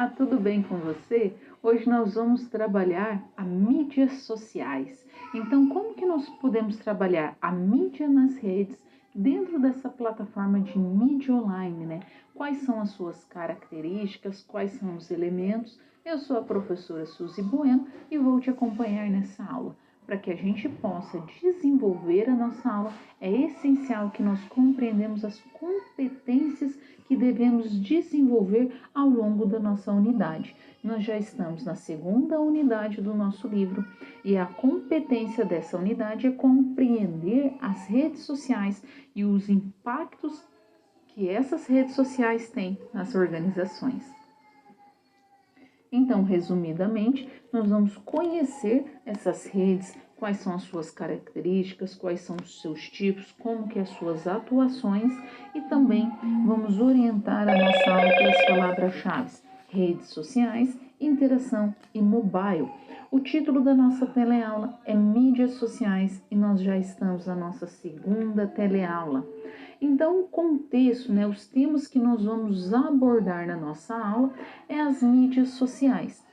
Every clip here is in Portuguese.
Olá, tudo bem com você? Hoje nós vamos trabalhar a mídias sociais. Então, como que nós podemos trabalhar a mídia nas redes dentro dessa plataforma de mídia online, né? Quais são as suas características, quais são os elementos? Eu sou a professora Suzy Bueno e vou te acompanhar nessa aula. Para que a gente possa desenvolver a nossa aula, é essencial que nós compreendamos as competências que devemos desenvolver ao longo da nossa unidade. Nós já estamos na segunda unidade do nosso livro e a competência dessa unidade é compreender as redes sociais e os impactos que essas redes sociais têm nas organizações. Então, resumidamente, nós vamos conhecer essas redes, quais são as suas características, quais são os seus tipos, como que as suas atuações e também vamos orientar a nossa aula pelas palavras-chave: redes sociais, interação e mobile. O título da nossa teleaula é Mídias Sociais e nós já estamos na nossa segunda teleaula. Então, o contexto, os temas que nós vamos abordar na nossa aula é as mídias sociais.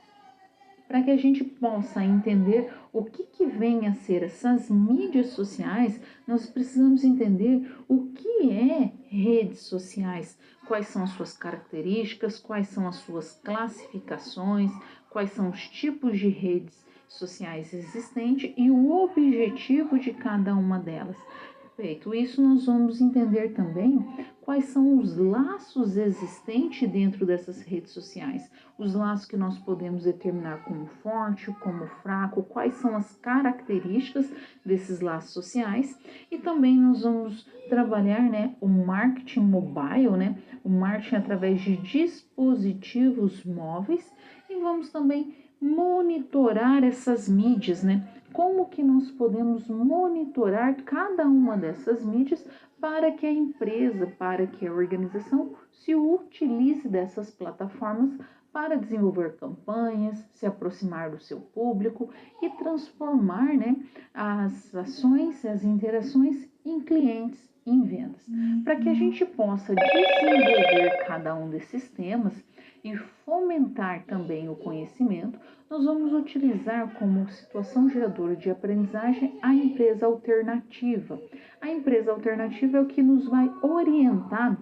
Para que a gente possa entender o que vem a ser essas mídias sociais, nós precisamos entender o que é redes sociais, quais são as suas características, quais são as suas classificações, quais são os tipos de redes sociais existentes e o objetivo de cada uma delas. Feito isso, nós vamos entender também quais são os laços existentes dentro dessas redes sociais, os laços que nós podemos determinar como forte, como fraco, quais são as características desses laços sociais e também nós vamos trabalhar, o marketing mobile, o marketing através de dispositivos móveis e vamos também monitorar essas mídias, Como que nós podemos monitorar cada uma dessas mídias para que a empresa, para que a organização se utilize dessas plataformas para desenvolver campanhas, se aproximar do seu público e transformar, as ações, as interações em clientes, em vendas. Para que a gente possa desenvolver cada um desses temas e fomentar também o conhecimento, nós vamos utilizar como situação geradora de aprendizagem a empresa alternativa. A empresa alternativa é o que nos vai orientar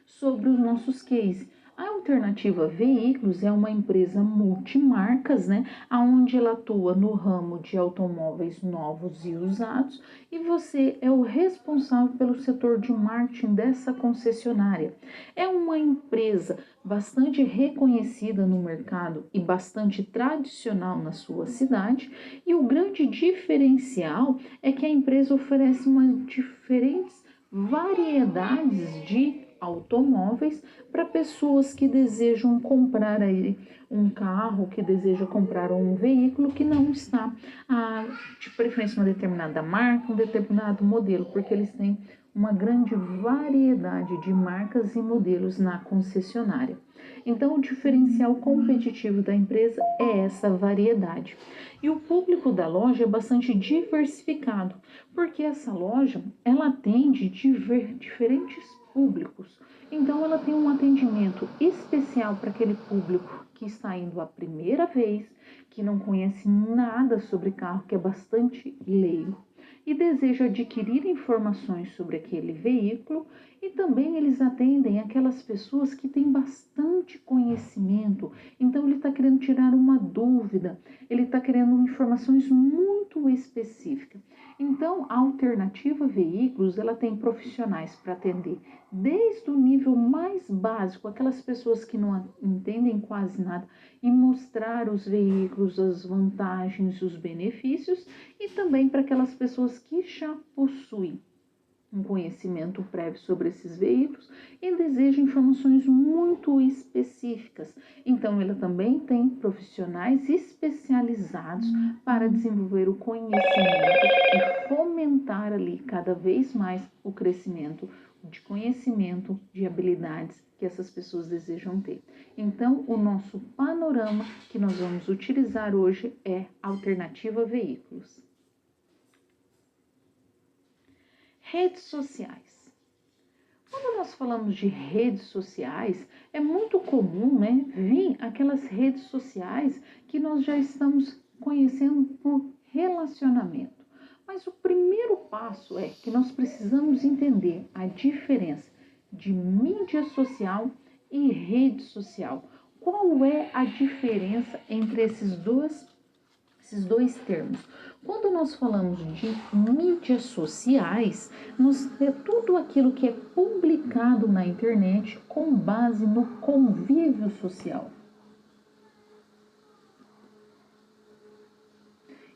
sobre os nossos cases. A Alternativa Veículos é uma empresa multimarcas, onde ela atua no ramo de automóveis novos e usados e você é o responsável pelo setor de marketing dessa concessionária. É uma empresa bastante reconhecida no mercado e bastante tradicional na sua cidade e o grande diferencial é que a empresa oferece diferentes variedades de automóveis para pessoas que desejam comprar aí um carro, que deseja comprar um veículo que não está de preferência uma determinada marca, um determinado modelo, porque eles têm uma grande variedade de marcas e modelos na concessionária. Então, o diferencial competitivo da empresa é essa variedade. E o público da loja é bastante diversificado, porque essa loja, ela atende diferentes públicos. Então, ela tem um atendimento especial para aquele público que está indo a primeira vez, que não conhece nada sobre carro, que é bastante leigo e deseja adquirir informações sobre aquele veículo e também eles atendem aquelas pessoas que têm bastante conhecimento. Então ele está querendo tirar uma dúvida, ele está querendo informações muito específicas. Então a Alternativa Veículos, ela tem profissionais para atender desde o nível mais básico, aquelas pessoas que não entendem quase nada, e mostrar os veículos, as vantagens, os benefícios, e também para aquelas pessoas que já possuem um conhecimento prévio sobre esses veículos e desejam informações muito específicas. Então, ela também tem profissionais especializados para desenvolver o conhecimento e fomentar ali cada vez mais o crescimento de conhecimento, de habilidades que essas pessoas desejam ter. Então, o nosso panorama que nós vamos utilizar hoje é Alternativa Veículos. Redes sociais. Quando nós falamos de redes sociais, é muito comum, né, vir aquelas redes sociais que nós já estamos conhecendo por relacionamento. Mas o primeiro passo é que nós precisamos entender a diferença de mídia social e rede social. Qual é a diferença entre esses dois termos? Quando nós falamos de mídias sociais, é tudo aquilo que é publicado na internet com base no convívio social.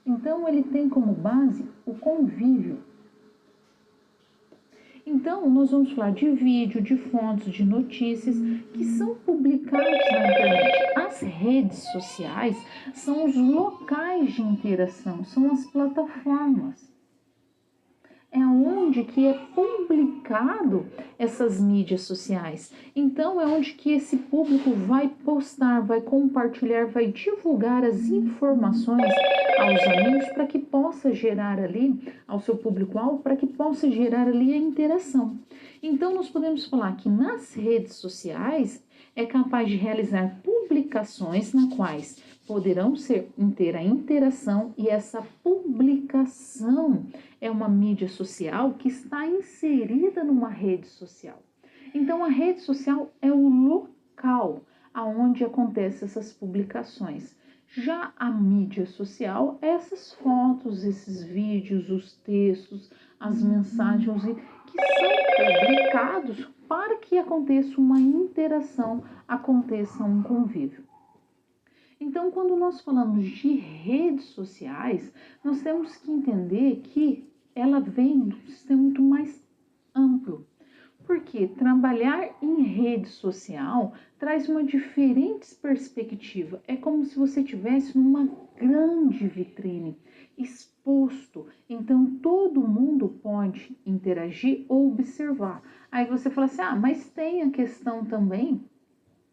Então, ele tem como base o convívio. Então, nós vamos falar de vídeo, de fontes, de notícias que são publicados na internet. As redes sociais são os locais de interação, são as plataformas. É onde que é publicado essas mídias sociais. Então, é onde que esse público vai postar, vai compartilhar, vai divulgar as informações aos amigos para que possa gerar ali, ao seu público-alvo, para que possa gerar ali a interação. Então, nós podemos falar que nas redes sociais é capaz de realizar publicações na quais poderão ter a interação, e essa publicação é uma mídia social que está inserida numa rede social. Então, a rede social é o local aonde acontecem essas publicações. Já a mídia social, essas fotos, esses vídeos, os textos, as mensagens que são publicados para que aconteça uma interação, aconteça um convívio. Então, quando nós falamos de redes sociais, nós temos que entender que ela vem de um sistema muito mais amplo. Porque trabalhar em rede social traz uma diferente perspectiva. É como se você estivesse numa grande vitrine, exposto. Então, todo mundo pode interagir ou observar. Aí você fala assim, mas tem a questão também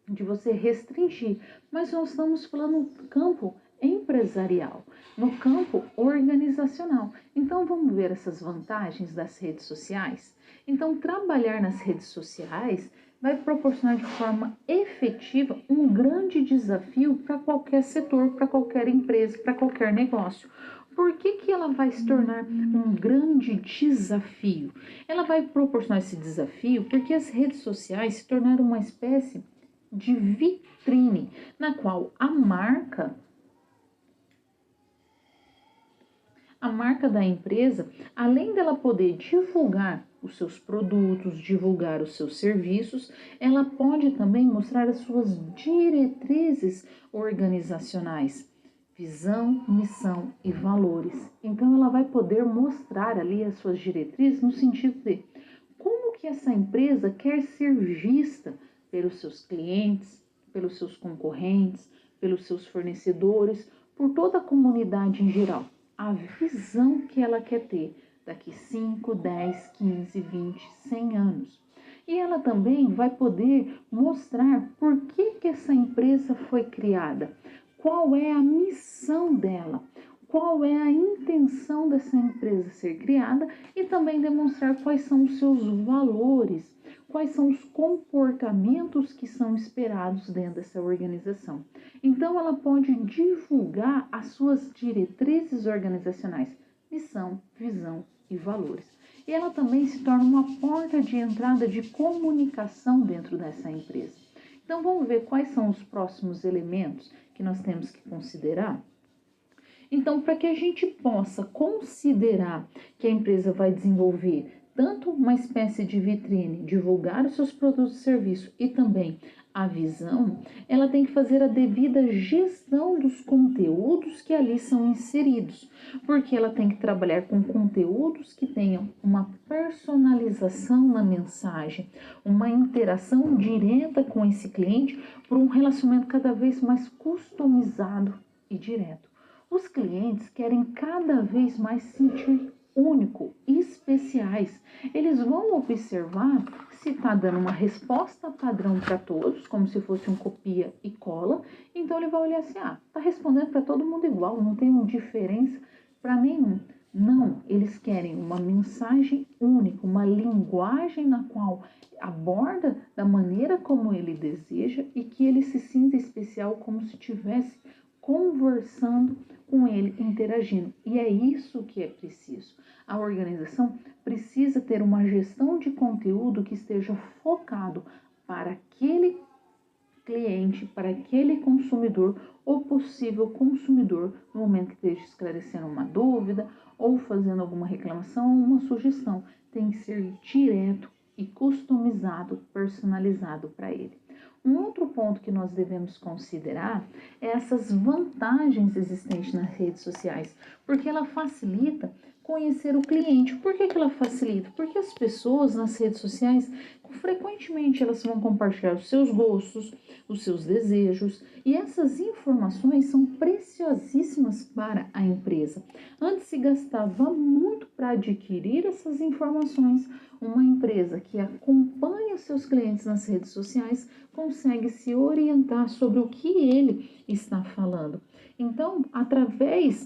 de você restringir, mas nós estamos falando no campo empresarial, no campo organizacional. Então vamos ver essas vantagens das redes sociais? Então trabalhar nas redes sociais vai proporcionar de forma efetiva um grande desafio para qualquer setor, para qualquer empresa, para qualquer negócio. Por que ela vai se tornar um grande desafio? Ela vai proporcionar esse desafio porque as redes sociais se tornaram uma espécie de vitrine, na qual a marca da empresa, além dela poder divulgar os seus produtos, divulgar os seus serviços, ela pode também mostrar as suas diretrizes organizacionais, visão, missão e valores. Então ela vai poder mostrar ali as suas diretrizes no sentido de como que essa empresa quer ser vista pelos seus clientes, pelos seus concorrentes, pelos seus fornecedores, por toda a comunidade em geral. A visão que ela quer ter daqui 5, 10, 15, 20, 100 anos. E ela também vai poder mostrar por que essa empresa foi criada, qual é a missão dela, qual é a intenção dessa empresa ser criada e também demonstrar quais são os seus valores, quais são os comportamentos que são esperados dentro dessa organização. Então, ela pode divulgar as suas diretrizes organizacionais, missão, visão e valores. E ela também se torna uma porta de entrada de comunicação dentro dessa empresa. Então, vamos ver quais são os próximos elementos que nós temos que considerar? Então, para que a gente possa considerar que a empresa vai desenvolver tanto uma espécie de vitrine, divulgar os seus produtos e serviços e também a visão, ela tem que fazer a devida gestão dos conteúdos que ali são inseridos, porque ela tem que trabalhar com conteúdos que tenham uma personalização na mensagem, uma interação direta com esse cliente por um relacionamento cada vez mais customizado e direto. Os clientes querem cada vez mais se sentir único, especiais. Eles vão observar se está dando uma resposta padrão para todos, como se fosse um copia e cola. Então ele vai olhar assim, está respondendo para todo mundo igual, não tem uma diferença para nenhum. Não, eles querem uma mensagem única, uma linguagem na qual aborda da maneira como ele deseja e que ele se sinta especial, como se estivesse conversando com ele, interagindo. E é isso que é preciso. A organização precisa ter uma gestão de conteúdo que esteja focado para aquele cliente, para aquele consumidor ou possível consumidor, no momento que esteja esclarecendo uma dúvida ou fazendo alguma reclamação ou uma sugestão. Tem que ser direto e customizado, personalizado para ele. Um outro ponto que nós devemos considerar é essas vantagens existentes nas redes sociais, porque ela facilita conhecer o cliente. Por que ela facilita? Porque as pessoas nas redes sociais, frequentemente, elas vão compartilhar os seus gostos, os seus desejos, e essas informações são preciosíssimas para a empresa. Antes se gastava muito para adquirir essas informações. Uma empresa que acompanha os seus clientes nas redes sociais consegue se orientar sobre o que ele está falando. Então, através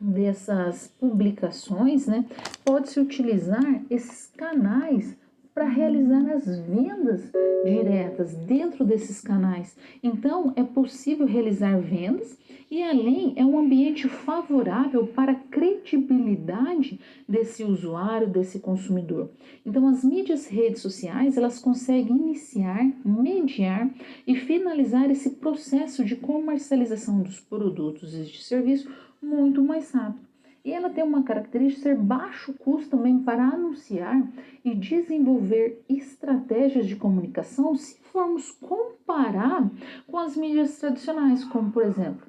dessas publicações, né, pode-se utilizar esses canais para realizar as vendas diretas dentro desses canais. Então, é possível realizar vendas e, além, é um ambiente favorável para a credibilidade desse usuário, desse consumidor. Então, as mídias redes sociais, elas conseguem iniciar, mediar e finalizar esse processo de comercialização dos produtos e de serviços muito mais rápido. E ela tem uma característica de ser baixo custo também para anunciar e desenvolver estratégias de comunicação se formos comparar com as mídias tradicionais, como por exemplo,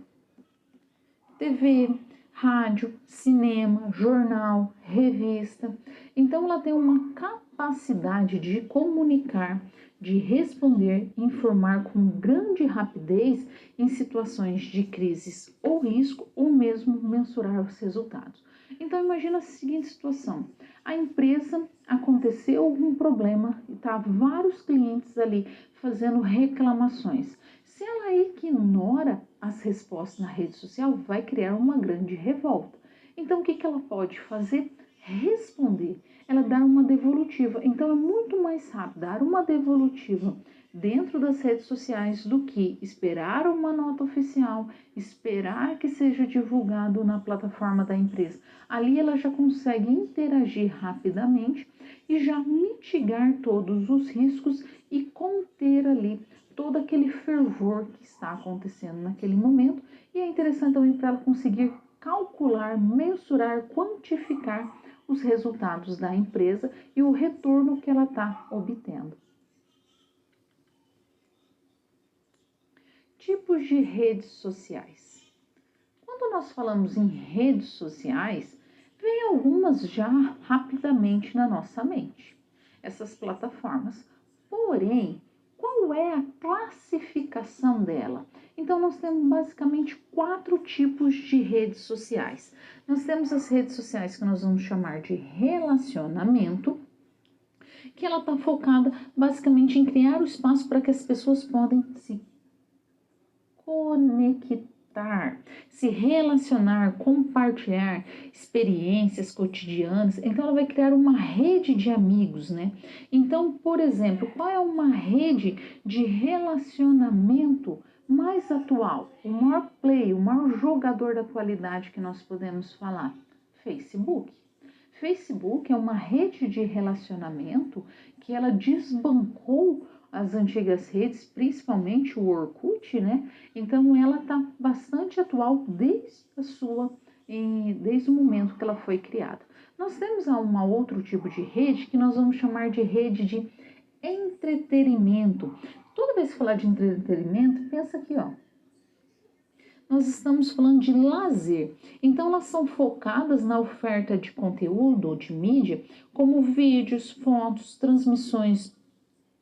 TV, rádio, cinema, jornal, revista. Então ela tem uma capacidade de comunicar, de responder, informar com grande rapidez em situações de crises ou risco, ou mesmo mensurar os resultados. Então imagina a seguinte situação: a empresa, aconteceu algum problema e tá vários clientes ali fazendo reclamações. Se ela ignora as respostas na rede social, vai criar uma grande revolta. Então o que ela pode fazer? Responder. Ela dá uma devolutiva. Então é muito mais rápido dar uma devolutiva dentro das redes sociais do que esperar uma nota oficial, esperar que seja divulgado na plataforma da empresa. Ali ela já consegue interagir rapidamente e já mitigar todos os riscos e conter ali todo aquele fervor que está acontecendo naquele momento. E é interessante também para ela conseguir calcular, mensurar, quantificar os resultados da empresa e o retorno que ela está obtendo. Tipos de redes sociais. Quando nós falamos em redes sociais, vem algumas já rapidamente na nossa mente, essas plataformas. Porém, qual é a classificação dela? Então, nós temos basicamente 4 tipos de redes sociais. Nós temos as redes sociais que nós vamos chamar de relacionamento, que ela está focada basicamente em criar o espaço para que as pessoas podem se conectar, se relacionar, compartilhar experiências cotidianas. Então ela vai criar uma rede de amigos, né? Então, por exemplo, qual é uma rede de relacionamento mais atual? O maior play, o maior jogador da atualidade que nós podemos falar? Facebook. Facebook é uma rede de relacionamento que ela desbancou as antigas redes, principalmente o Orkut, né? Então ela está bastante atual desde o momento que ela foi criada. Nós temos um outro tipo de rede que nós vamos chamar de rede de entretenimento. Toda vez que falar de entretenimento, pensa aqui, ó. Nós estamos falando de lazer. Então, elas são focadas na oferta de conteúdo ou de mídia, como vídeos, fotos, transmissões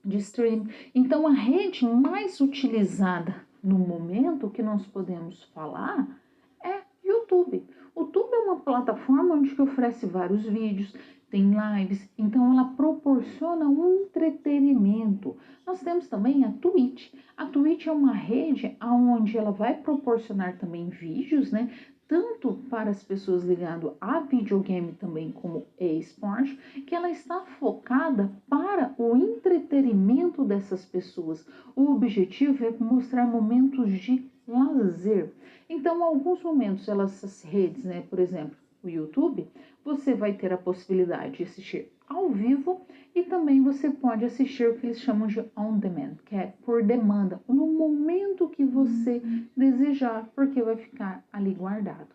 de streaming. Então, a rede mais utilizada no momento que nós podemos falar é YouTube. O YouTube é uma plataforma onde que oferece vários vídeos, tem lives, então ela proporciona um entretenimento. Nós temos também a Twitch. A Twitch é uma rede onde ela vai proporcionar também vídeos, né? tanto para as pessoas ligando a videogame também como e-sport, que ela está focada para o entretenimento dessas pessoas. O objetivo é mostrar momentos de lazer. Então, alguns momentos, essas redes, né, por exemplo, o YouTube, você vai ter a possibilidade de assistir ao vivo e também você pode assistir o que eles chamam de on demand, que é por demanda, no momento que você desejar, porque vai ficar ali guardado.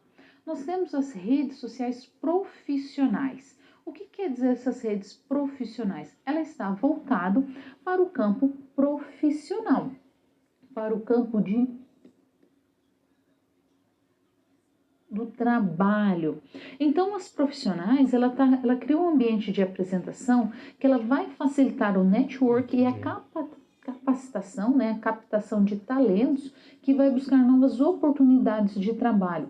Nós temos as redes sociais profissionais. O que quer dizer essas redes profissionais? Ela está voltado para o campo profissional, para o campo do trabalho. Então, as profissionais, ela cria um ambiente de apresentação que ela vai facilitar o network e a capacitação, né, a captação de talentos, que vai buscar novas oportunidades de trabalho.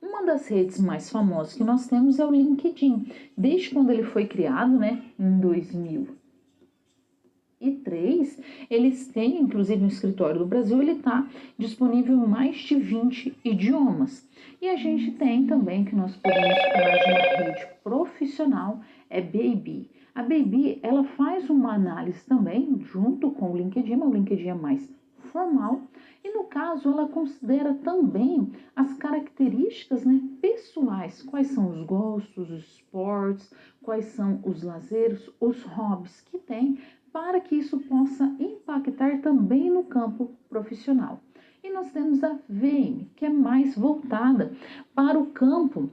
Uma das redes mais famosas que nós temos é o LinkedIn. Desde quando ele foi criado, né, em 2003, eles têm, inclusive no escritório do Brasil, ele está disponível em mais de 20 idiomas. E a gente tem também, que nós podemos falar de uma rede profissional, é Baby. A Baby, ela faz uma análise também, junto com o LinkedIn, mas o LinkedIn é mais formal, e no caso ela considera também as características, né, pessoais, quais são os gostos, os esportes, quais são os lazeres, os hobbies que tem, para que isso possa impactar também no campo profissional. E nós temos a VM, que é mais voltada para o campo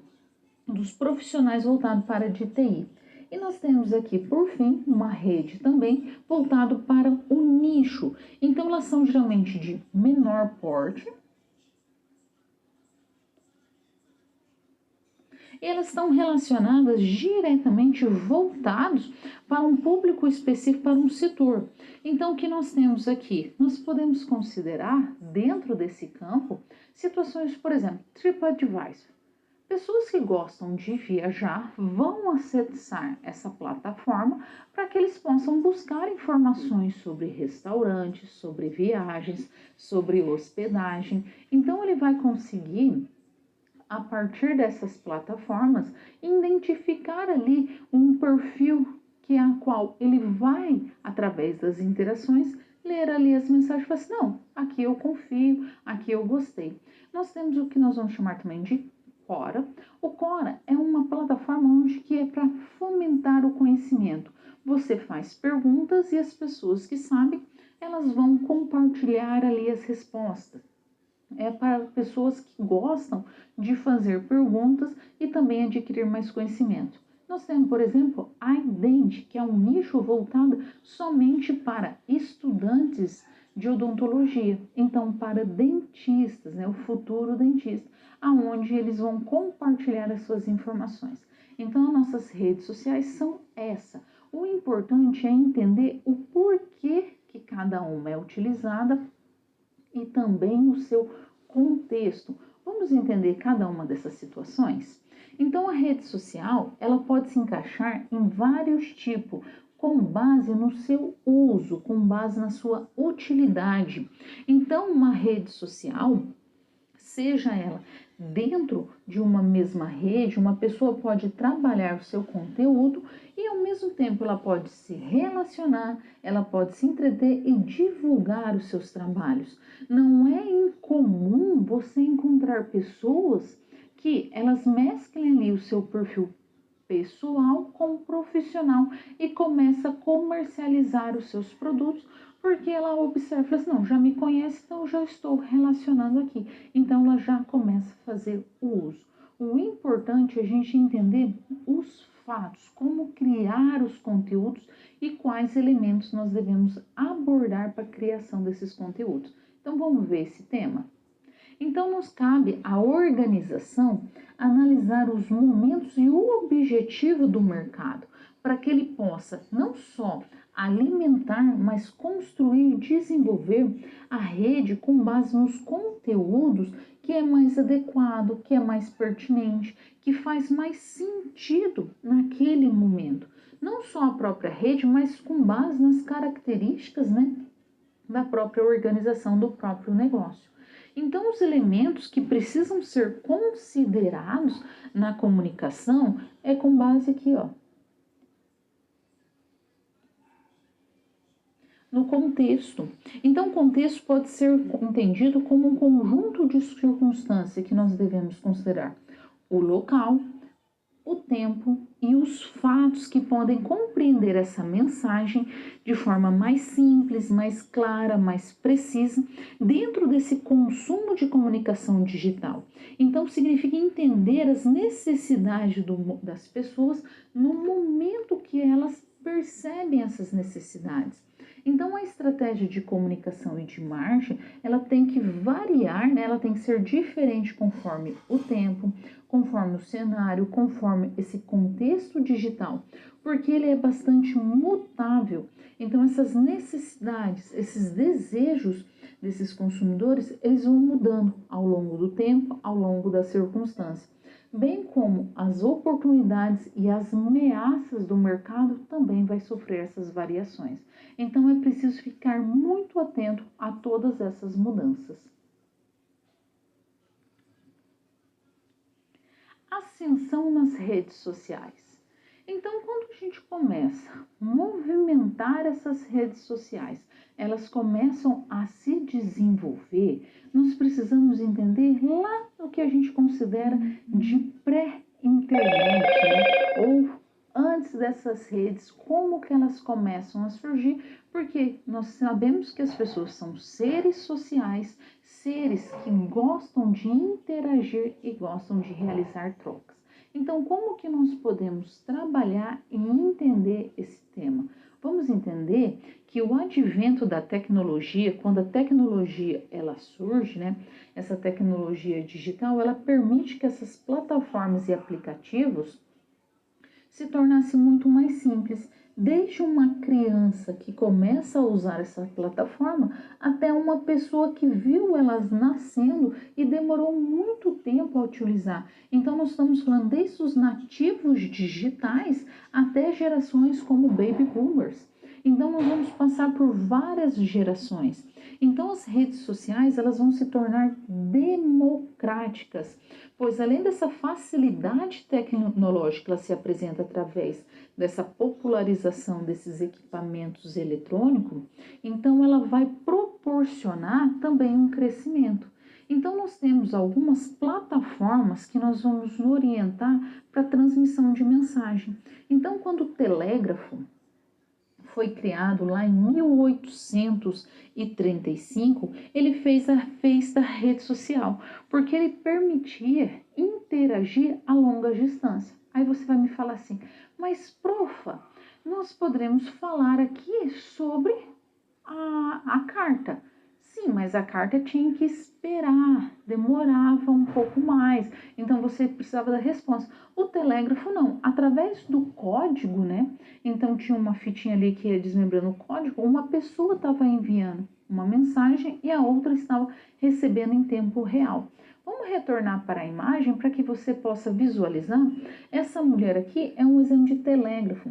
dos profissionais voltado para a de TI. E nós temos aqui, por fim, uma rede também voltado para o nicho. Então, elas são geralmente de menor porte. Elas estão relacionadas diretamente, voltados para um público específico, para um setor. Então, o que nós temos aqui? Nós podemos considerar, dentro desse campo, situações, por exemplo, TripAdvisor. Pessoas que gostam de viajar vão acessar essa plataforma para que eles possam buscar informações sobre restaurantes, sobre viagens, sobre hospedagem. Então, ele vai conseguir, a partir dessas plataformas, identificar ali um perfil que é a qual ele vai, através das interações, ler ali as mensagens e falar assim, não, aqui eu confio, aqui eu gostei. Nós temos o que nós vamos chamar também de Quora. O Quora é uma plataforma onde que é para fomentar o conhecimento. Você faz perguntas e as pessoas que sabem, elas vão compartilhar ali as respostas. É para pessoas que gostam de fazer perguntas e também adquirir mais conhecimento. Nós temos, por exemplo, a Ident, que é um nicho voltado somente para estudantes de odontologia, então para dentistas, né, o futuro dentista, aonde eles vão compartilhar as suas informações. Então, as nossas redes sociais são essa. O importante é entender o porquê que cada uma é utilizada e também o seu contexto. Vamos entender cada uma dessas situações? Então, a rede social, ela pode se encaixar em vários tipos, com base no seu uso, com base na sua utilidade. Então, uma rede social, seja ela dentro de uma mesma rede, uma pessoa pode trabalhar o seu conteúdo e ao mesmo tempo ela pode se relacionar, ela pode se entreter e divulgar os seus trabalhos. Não é incomum você encontrar pessoas que elas mesclem ali o seu perfil pessoal com profissional e começa a comercializar os seus produtos, porque ela observa, fala assim, não, já me conhece, então eu já estou relacionando aqui. Então ela já começa a fazer o uso. O importante é a gente entender os fatos, como criar os conteúdos e quais elementos nós devemos abordar para a criação desses conteúdos. Então vamos ver esse tema? Então, nos cabe à organização analisar os momentos e o objetivo do mercado, para que ele possa não só alimentar, mas construir, desenvolver a rede com base nos conteúdos que é mais adequado, que é mais pertinente, que faz mais sentido naquele momento. Não só a própria rede, mas com base nas características, né, da própria organização do próprio negócio. Então, os elementos que precisam ser considerados na comunicação é com base aqui, ó, no contexto. Então, o contexto pode ser entendido como um conjunto de circunstâncias que nós devemos considerar o local, o tempo e os fatos que podem compreender essa mensagem de forma mais simples, mais clara, mais precisa, dentro desse consumo de comunicação digital. Então, significa entender as necessidades das pessoas no momento que elas percebem essas necessidades. Então, a estratégia de comunicação e de marketing, ela tem que variar, né? Ela tem que ser diferente conforme o tempo, conforme o cenário, conforme esse contexto digital, porque ele é bastante mutável. Então, essas necessidades, esses desejos desses consumidores, eles vão mudando ao longo do tempo, ao longo da circunstância, bem como as oportunidades e as ameaças do mercado também vai sofrer essas variações. Então, é preciso ficar muito atento a todas essas mudanças. Ascensão nas redes sociais. Então, quando a gente começa a movimentar essas redes sociais, elas começam a se desenvolver, nós precisamos entender lá o que a gente considera de pré-internet, né? Ou antes dessas redes, como que elas começam a surgir, porque nós sabemos que as pessoas são seres sociais, seres que gostam de interagir e gostam de realizar trocas. Então, como que nós podemos trabalhar e entender esse tema? Vamos entender que o advento da tecnologia, quando a tecnologia ela surge, né, essa tecnologia digital, ela permite que essas plataformas e aplicativos se tornasse muito mais simples, desde uma criança que começa a usar essa plataforma até uma pessoa que viu elas nascendo e demorou muito tempo a utilizar. Então, nós estamos falando desde os nativos digitais até gerações como baby boomers. Então, nós vamos passar por várias gerações. Então, as redes sociais elas vão se tornar democráticas, pois além dessa facilidade tecnológica, ela se apresenta através dessa popularização desses equipamentos eletrônicos, então ela vai proporcionar também um crescimento. Então, nós temos algumas plataformas que nós vamos orientar para transmissão de mensagem. Então, quando o telégrafo foi criado lá em 1835, ele fez da rede social, porque ele permitia interagir a longa distância. Aí você vai me falar assim, mas profa, nós poderemos falar aqui sobre a carta. Sim, mas a carta tinha que esperar, demorava um pouco mais, então você precisava da resposta. O telégrafo não, através do código, né? Então tinha uma fitinha ali que ia desmembrando o código, uma pessoa estava enviando uma mensagem e a outra estava recebendo em tempo real. Vamos retornar para a imagem para que você possa visualizar. Essa mulher aqui é um exemplo de telégrafo.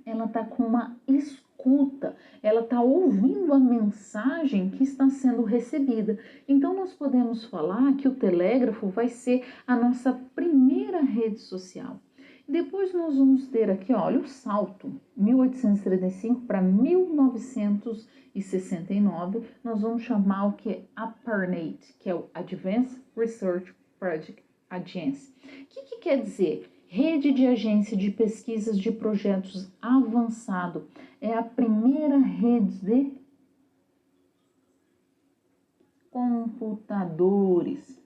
Ela está com uma escuta, ela está ouvindo a mensagem que está sendo recebida. Então, nós podemos falar que o telégrafo vai ser a nossa primeira rede social. Depois nós vamos ter aqui, olha, o salto, 1835 para 1969, nós vamos chamar o que é ARPANET, que é o Advanced Research Project Agency. O que quer dizer? Rede de Agência de Pesquisas de Projetos Avançado. É a primeira rede de computadores.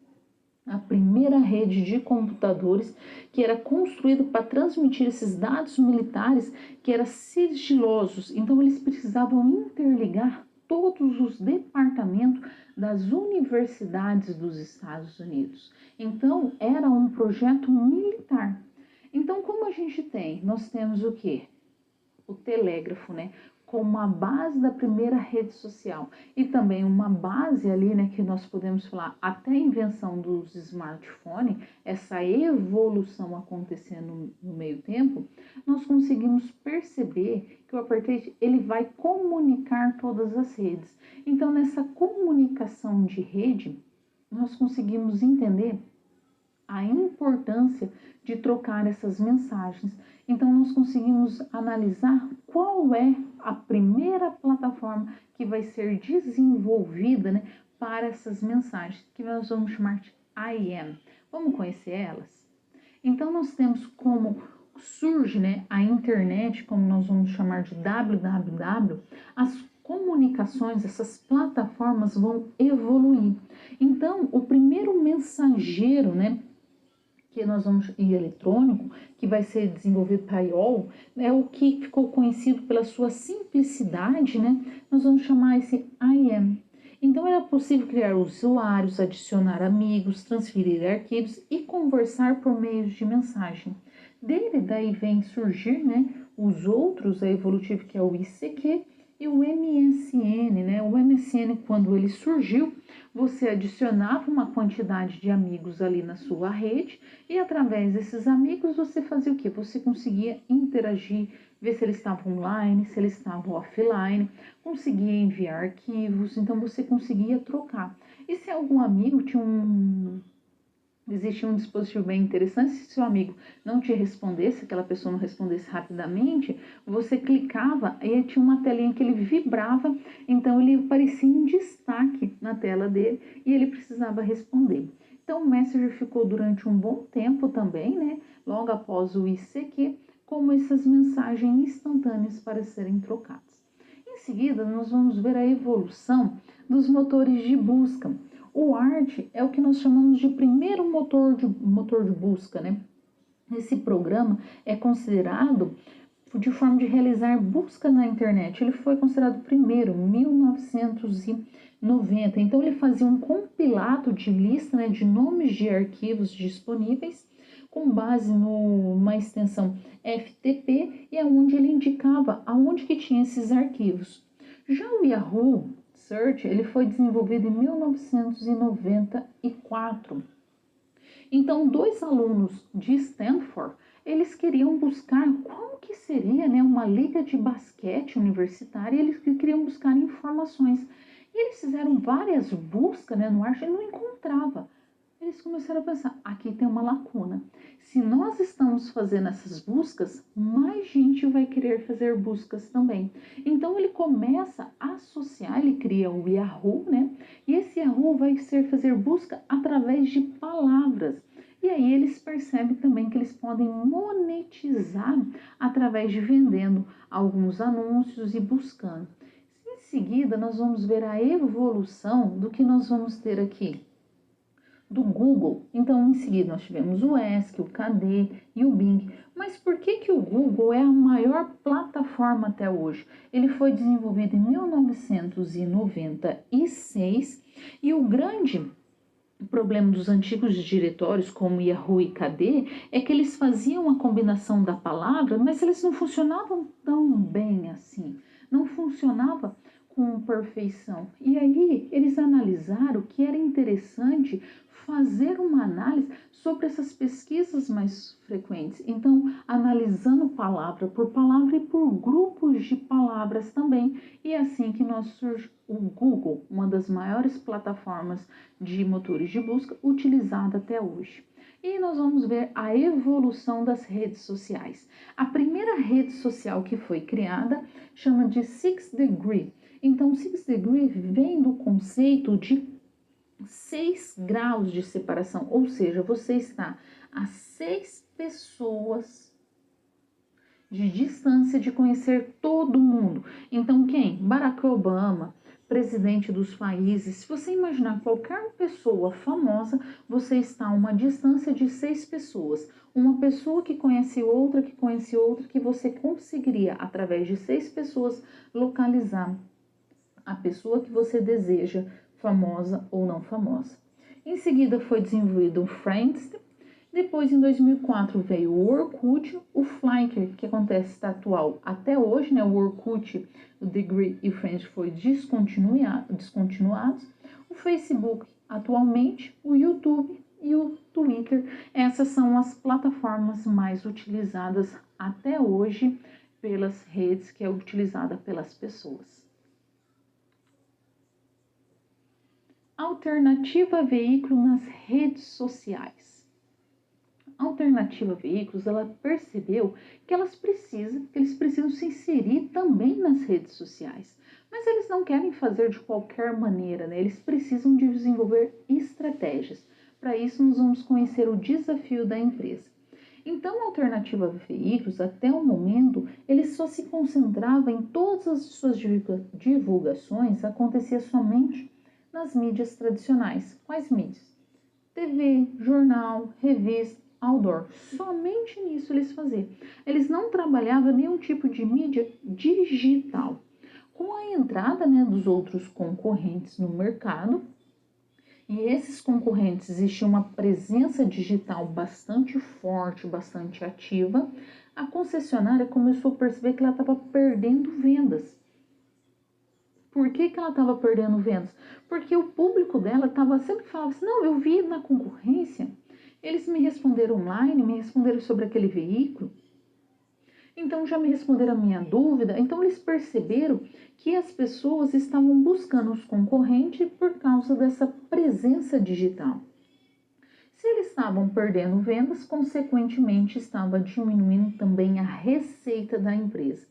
A primeira rede de computadores que era construída para transmitir esses dados militares que eram sigilosos. Então, eles precisavam interligar todos os departamentos das universidades dos Estados Unidos. Então, era um projeto militar. Então, como a gente tem? Nós temos o quê? O telégrafo, né? como a base da primeira rede social e também uma base ali, né, que nós podemos falar até a invenção dos smartphones, essa evolução acontecendo no meio tempo, nós conseguimos perceber que o apartheid ele vai comunicar todas as redes. Então, nessa comunicação de rede, nós conseguimos entender a importância de trocar essas mensagens. Então, nós conseguimos analisar qual é a primeira plataforma que vai ser desenvolvida, né, para essas mensagens, que nós vamos chamar de IM. Vamos conhecer elas? Então, nós temos como surge, né, a internet, como nós vamos chamar de www, as comunicações, essas plataformas vão evoluir. Então, o primeiro mensageiro, né, que nós vamos em eletrônico, que vai ser desenvolvido para IOL, é o que ficou conhecido pela sua simplicidade, né? Nós vamos chamar esse IM. Então era possível criar usuários, adicionar amigos, transferir arquivos e conversar por meio de mensagem. Dele daí vem surgir, né, os outros, a evolutivo que é o ICQ e o MSN, né? O MSN, quando ele surgiu, você adicionava uma quantidade de amigos ali na sua rede e através desses amigos você fazia o quê? Você conseguia interagir, ver se eles estavam online, se eles estavam offline, conseguia enviar arquivos, então você conseguia trocar. E se algum amigo tinha existia um dispositivo bem interessante, se seu amigo não te respondesse, aquela pessoa não respondesse rapidamente, você clicava e tinha uma telinha que ele vibrava, então ele aparecia em destaque na tela dele e ele precisava responder. Então o Messenger ficou durante um bom tempo também, né, logo após o ICQ, como essas mensagens instantâneas para serem trocadas. Em seguida, nós vamos ver a evolução dos motores de busca. O ART é o que nós chamamos de primeiro motor de busca, né? Esse programa é considerado de forma de realizar busca na internet. Ele foi considerado primeiro, em 1990. Então, ele fazia um compilado de lista, né, de nomes de arquivos disponíveis com base numa extensão FTP e aonde ele indicava aonde que tinha esses arquivos. Já o Yahoo Search, ele foi desenvolvido em 1994. Então, dois alunos de Stanford, eles queriam buscar como que seria, né, uma liga de basquete universitária, e eles queriam buscar informações. E eles fizeram várias buscas, né, no ar, e não encontrava. Eles começaram a pensar, aqui tem uma lacuna. Se nós estamos fazendo essas buscas, mais gente vai querer fazer buscas também. Então ele começa a associar, ele cria o Yahoo, né? E esse Yahoo vai ser fazer busca através de palavras. E aí eles percebem também que eles podem monetizar através de vendendo alguns anúncios e buscando. Em seguida, nós vamos ver a evolução do que nós vamos ter aqui do Google. Então, em seguida, nós tivemos o ESC, o KD e o Bing. Mas por que que o Google é a maior plataforma até hoje? Ele foi desenvolvido em 1996 e o grande problema dos antigos diretórios como Yahoo e KD é que eles faziam a combinação da palavra, mas eles não funcionavam tão bem assim. Não funcionava com perfeição. E aí eles analisaram que era interessante fazer uma análise sobre essas pesquisas mais frequentes. Então, analisando palavra por palavra e por grupos de palavras também. E é assim que nós surge o Google, uma das maiores plataformas de motores de busca utilizada até hoje. E nós vamos ver a evolução das redes sociais. A primeira rede social que foi criada chama de Six Degree. Então, Six Degree vem do conceito de 6 graus de separação, ou seja, você está a 6 pessoas de distância de conhecer todo mundo. Então, quem? Barack Obama, presidente dos países. Se você imaginar qualquer pessoa famosa, você está a uma distância de 6 pessoas. Uma pessoa que conhece outra, que você conseguiria, através de 6 pessoas, localizar a pessoa que você deseja, famosa ou não famosa. Em seguida foi desenvolvido o Friends. Depois, em 2004, veio o Orkut, o Flickr, que acontece, está atual até hoje, né? O Orkut, o Degree e o Friends foi descontinuados. O Facebook, atualmente, o YouTube e o Twitter. Essas são as plataformas mais utilizadas até hoje pelas redes, que é utilizada pelas pessoas. Alternativa veículo nas redes sociais. A Alternativa Veículos, ela percebeu que eles precisam se inserir também nas redes sociais. Mas eles não querem fazer de qualquer maneira, né? Eles precisam de desenvolver estratégias. Para isso, nós vamos conhecer o desafio da empresa. Então, a Alternativa Veículos, até o momento, ele só se concentrava em todas as suas divulgações, acontecia somente nas mídias tradicionais. Quais mídias? TV, jornal, revista, outdoor. Somente nisso eles faziam. Eles não trabalhavam nenhum tipo de mídia digital. Com a entrada, né, dos outros concorrentes no mercado, e esses concorrentes existia uma presença digital bastante forte, bastante ativa, a concessionária começou a perceber que ela estava perdendo vendas. Por que ela estava perdendo vendas? Porque o público dela sempre falava assim, não, eu vi na concorrência, eles me responderam online, me responderam sobre aquele veículo, então já me responderam a minha dúvida. Então eles perceberam que as pessoas estavam buscando os concorrentes por causa dessa presença digital. Se eles estavam perdendo vendas, consequentemente estava diminuindo também a receita da empresa.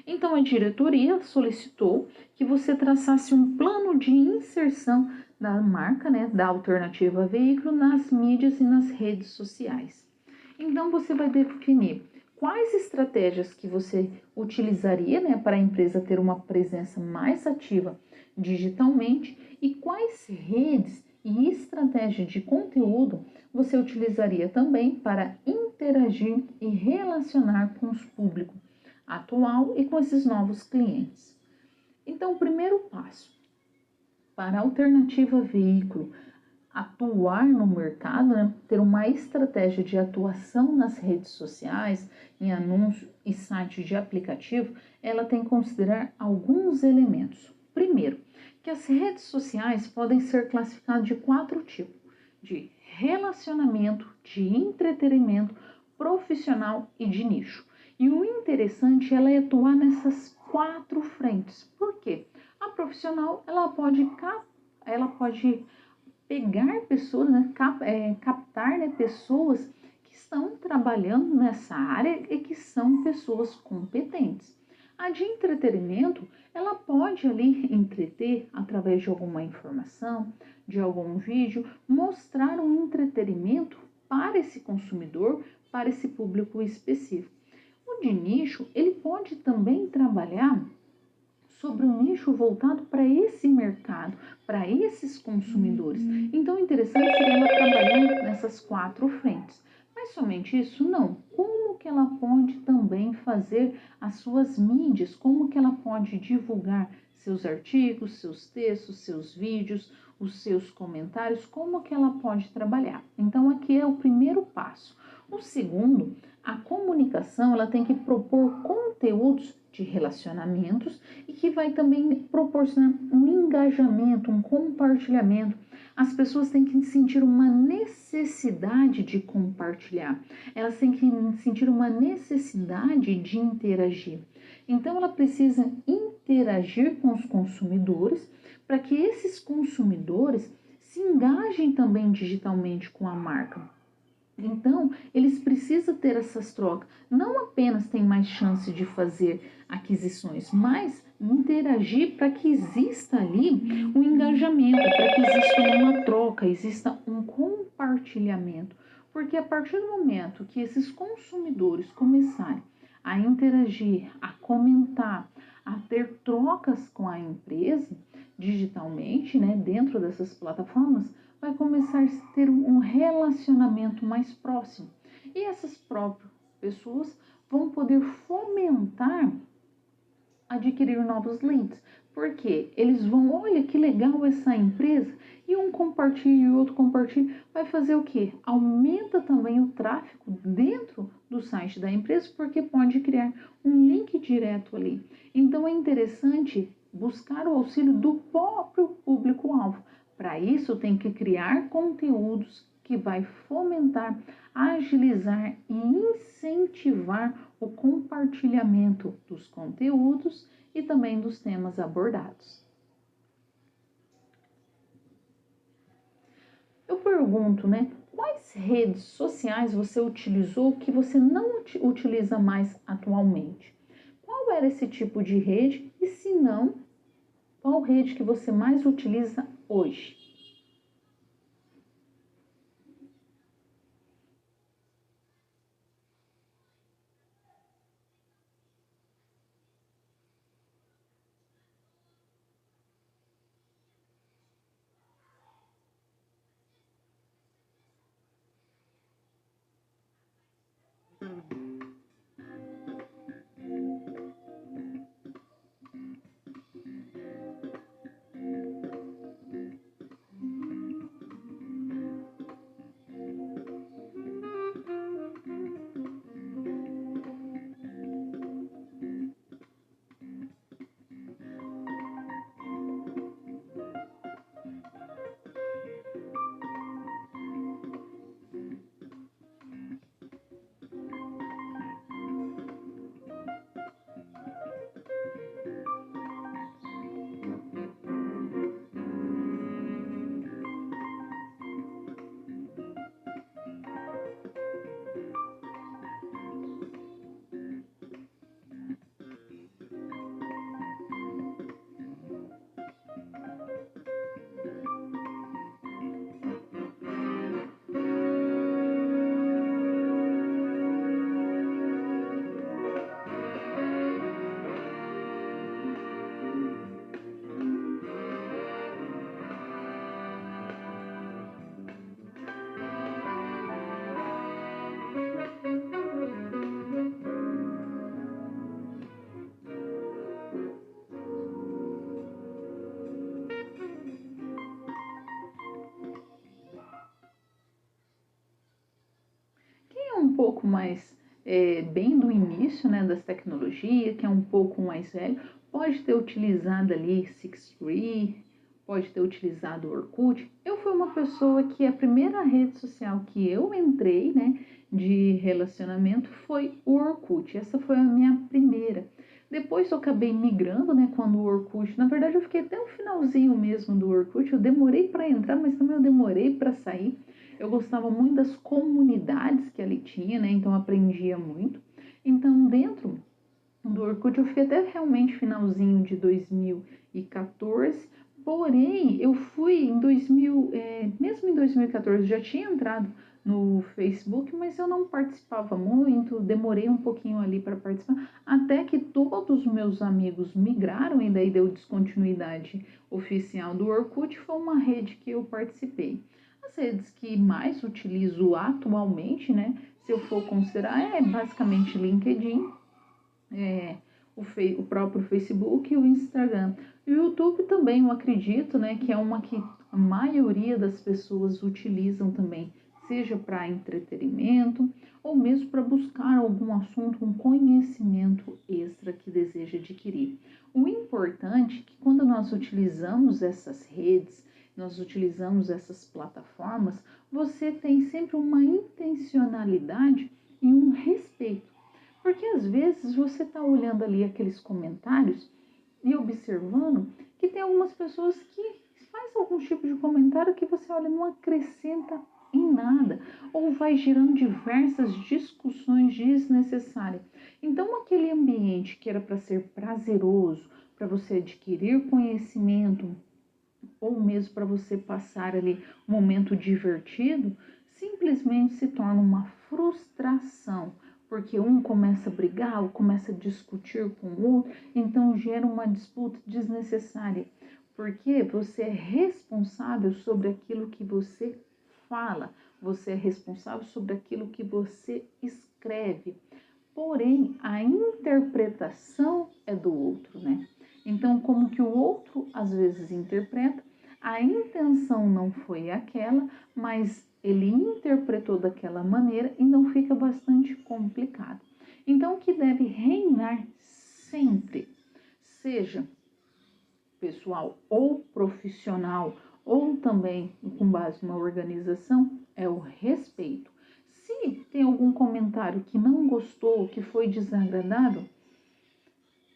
Então a diretoria solicitou que você traçasse um plano de inserção da marca, né, da Alternativa Veículo nas mídias e nas redes sociais. Então você vai definir quais estratégias que você utilizaria, né, para a empresa ter uma presença mais ativa digitalmente e quais redes e estratégias de conteúdo você utilizaria também para interagir e relacionar com os públicos atual e com esses novos clientes. Então, o primeiro passo para a Alternativa Veículo atuar no mercado, né, ter uma estratégia de atuação nas redes sociais, em anúncios e sites de aplicativo, ela tem que considerar alguns elementos. Primeiro, que as redes sociais podem ser classificadas de 4 tipos: de relacionamento, de entretenimento, profissional e de nicho. E o interessante é atuar nessas 4 frentes. Por quê? A profissional, ela pode pegar pessoas, né, captar, né, pessoas que estão trabalhando nessa área e que são pessoas competentes. A de entretenimento, ela pode ali entreter através de alguma informação, de algum vídeo, mostrar um entretenimento para esse consumidor, para esse público específico. O de nicho, ele pode também trabalhar sobre um nicho voltado para esse mercado, para esses consumidores. Então, o interessante seria ela trabalhar nessas 4 frentes. Mas somente isso? Não. Como que ela pode também fazer as suas mídias? Como que ela pode divulgar seus artigos, seus textos, seus vídeos, os seus comentários? Como que ela pode trabalhar? Então, aqui é o primeiro passo. O segundo, a comunicação, ela tem que propor conteúdos de relacionamentos e que vai também proporcionar um engajamento, um compartilhamento. As pessoas têm que sentir uma necessidade de compartilhar, elas têm que sentir uma necessidade de interagir. Então, ela precisa interagir com os consumidores para que esses consumidores se engajem também digitalmente com a marca. Então, eles precisam ter essas trocas. Não apenas tem mais chance de fazer aquisições, mas interagir para que exista ali um engajamento, para que exista uma troca, exista um compartilhamento. Porque a partir do momento que esses consumidores começarem a interagir, a comentar, a ter trocas com a empresa digitalmente, né, dentro dessas plataformas, vai começar a ter um relacionamento mais próximo. E essas próprias pessoas vão poder fomentar adquirir novos leads, Porque eles vão, olha que legal essa empresa, e um compartilha e o outro compartilha, vai fazer o quê? Aumenta também o tráfego dentro do site da empresa, porque pode criar um link direto ali. Então é interessante buscar o auxílio do próprio público-alvo. Para isso tem que criar conteúdos que vai fomentar, agilizar e incentivar o compartilhamento dos conteúdos e também dos temas abordados. Eu pergunto, né? Quais redes sociais você utilizou que você não utiliza mais atualmente? Qual era esse tipo de rede? E se não, qual rede que você mais utiliza hoje? Quem é um pouco mais bem do início, né, das tecnologias, que é um pouco mais velho, pode ter utilizado ali Sixtree, pode ter utilizado o Orkut. Eu fui uma pessoa que a primeira rede social que eu entrei, né, de relacionamento foi o Orkut. Essa foi a minha primeira. Depois eu acabei migrando, né, quando o Orkut, na verdade eu fiquei até o finalzinho mesmo do Orkut, eu demorei para entrar, mas também eu demorei para sair. Eu gostava muito das comunidades que ali tinha, né, então eu aprendia muito. Então dentro do Orkut eu fiquei até realmente finalzinho de 2014, porém eu fui em 2000, mesmo em 2014 já tinha entrado no Facebook, mas eu não participava muito, demorei um pouquinho ali para participar, até que todos os meus amigos migraram e daí deu descontinuidade oficial do Orkut, foi uma rede que eu participei. As redes que mais utilizo atualmente, né, se eu for considerar, é basicamente LinkedIn, é, o próprio Facebook e o Instagram. E o YouTube também, eu acredito, né, que é uma que a maioria das pessoas utilizam também, seja para entretenimento ou mesmo para buscar algum assunto, um conhecimento extra que deseja adquirir. O importante é que quando nós utilizamos essas redes, nós utilizamos essas plataformas, você tem sempre uma intencionalidade e um respeito, porque às vezes você está olhando ali aqueles comentários e observando que tem algumas pessoas que faz algum tipo de comentário que você olha não acrescenta em nada ou vai gerando diversas discussões desnecessárias. Então aquele ambiente que era para ser prazeroso, para você adquirir conhecimento ou mesmo para você passar ali um momento divertido, simplesmente se torna uma frustração, porque um começa a brigar, ou começa a discutir com o outro, então gera uma disputa desnecessária, porque você é responsável sobre aquilo que você fala, você é responsável sobre aquilo que você escreve, porém a interpretação é do outro, né? Então, como que o outro às vezes interpreta, a intenção não foi aquela, mas ele interpretou daquela maneira, então fica bastante complicado. Então, o que deve reinar sempre, seja pessoal ou profissional, ou também com base numa organização, é o respeito. Se tem algum comentário que não gostou, que foi desagradável,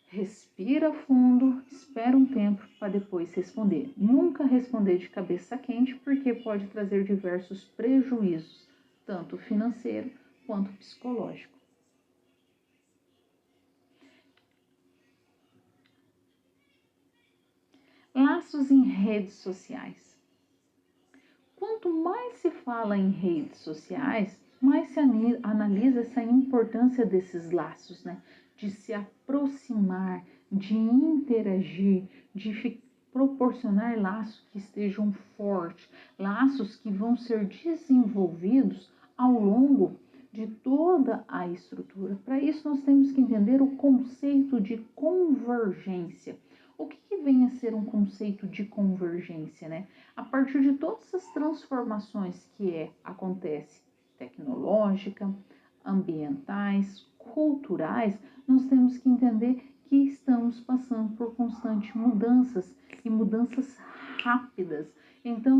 respira fundo, espera um tempo para depois responder. Nunca responder de cabeça quente, porque pode trazer diversos prejuízos, tanto financeiro quanto psicológico. Laços em redes sociais. Quanto mais se fala em redes sociais, mais se analisa essa importância desses laços, né? De se aproximar, de interagir, de proporcionar laços que estejam fortes, laços que vão ser desenvolvidos ao longo de toda a estrutura. Para isso, nós temos que entender o conceito de convergência. O que vem a ser um conceito de convergência, né? A partir de todas as transformações que acontece, tecnológica, ambientais, culturais, nós temos que entender que estamos passando por constantes mudanças e mudanças rápidas. Então,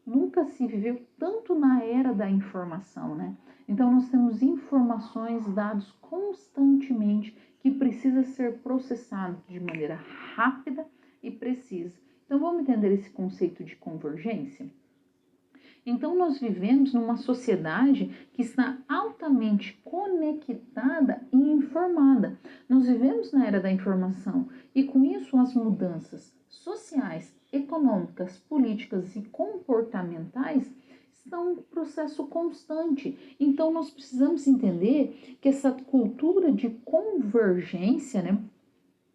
nunca se viveu tanto na era da informação, né? Então, nós temos informações, dados constantemente que precisa ser processado de maneira rápida e precisa. Então, vamos entender esse conceito de convergência? Então, nós vivemos numa sociedade que está altamente conectada e informada. Nós vivemos na era da informação e, com isso, as mudanças sociais, econômicas, políticas e comportamentais estão em processo constante. Então, nós precisamos entender que essa cultura de convergência, né,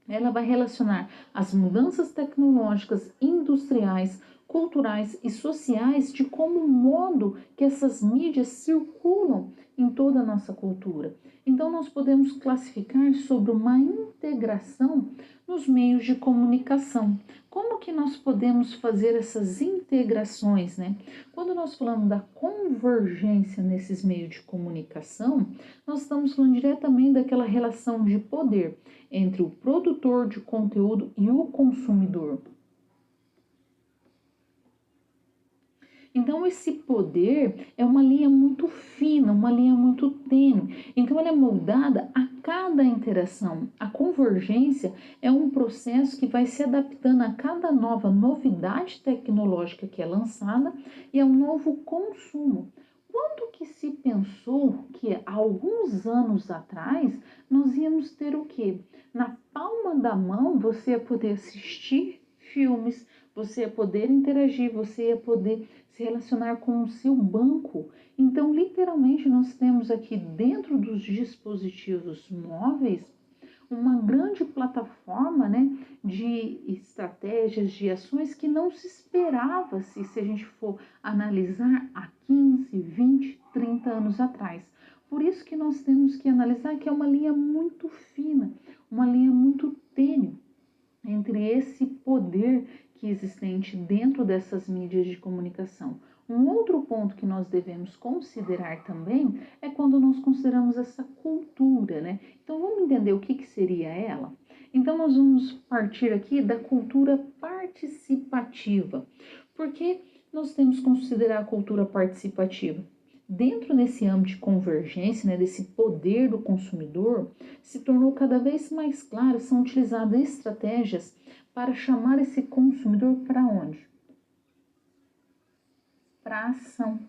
ela vai relacionar as mudanças tecnológicas, industriais, culturais e sociais de como o modo que essas mídias circulam em toda a nossa cultura. Então, nós podemos classificar sobre uma integração nos meios de comunicação. Como que nós podemos fazer essas integrações, né? Quando nós falamos da convergência nesses meios de comunicação, nós estamos falando diretamente daquela relação de poder entre o produtor de conteúdo e o consumidor. Então, esse poder é uma linha muito fina, uma linha muito tênue. Então, ela é moldada a cada interação. A convergência é um processo que vai se adaptando a cada nova novidade tecnológica que é lançada e ao novo consumo. Quando que se pensou que há alguns anos atrás nós íamos ter o quê? Na palma da mão você ia poder assistir filmes, você ia poder interagir, você ia poder se relacionar com o seu banco. Então, literalmente, nós temos aqui dentro dos dispositivos móveis uma grande plataforma, né, de estratégias, de ações que não se esperava se a gente for analisar há 15, 20, 30 anos atrás. Por isso que nós temos que analisar que é uma linha muito fina, uma linha muito tênue entre esse poder que é existente dentro dessas mídias de comunicação. Um outro ponto que nós devemos considerar também é quando nós consideramos essa cultura, né? Então, vamos entender o que seria ela? Então, nós vamos partir aqui da cultura participativa. Por que nós temos que considerar a cultura participativa? Dentro desse âmbito de convergência, né, desse poder do consumidor, se tornou cada vez mais claro, são utilizadas estratégias para chamar esse consumidor para onde? Para a ação,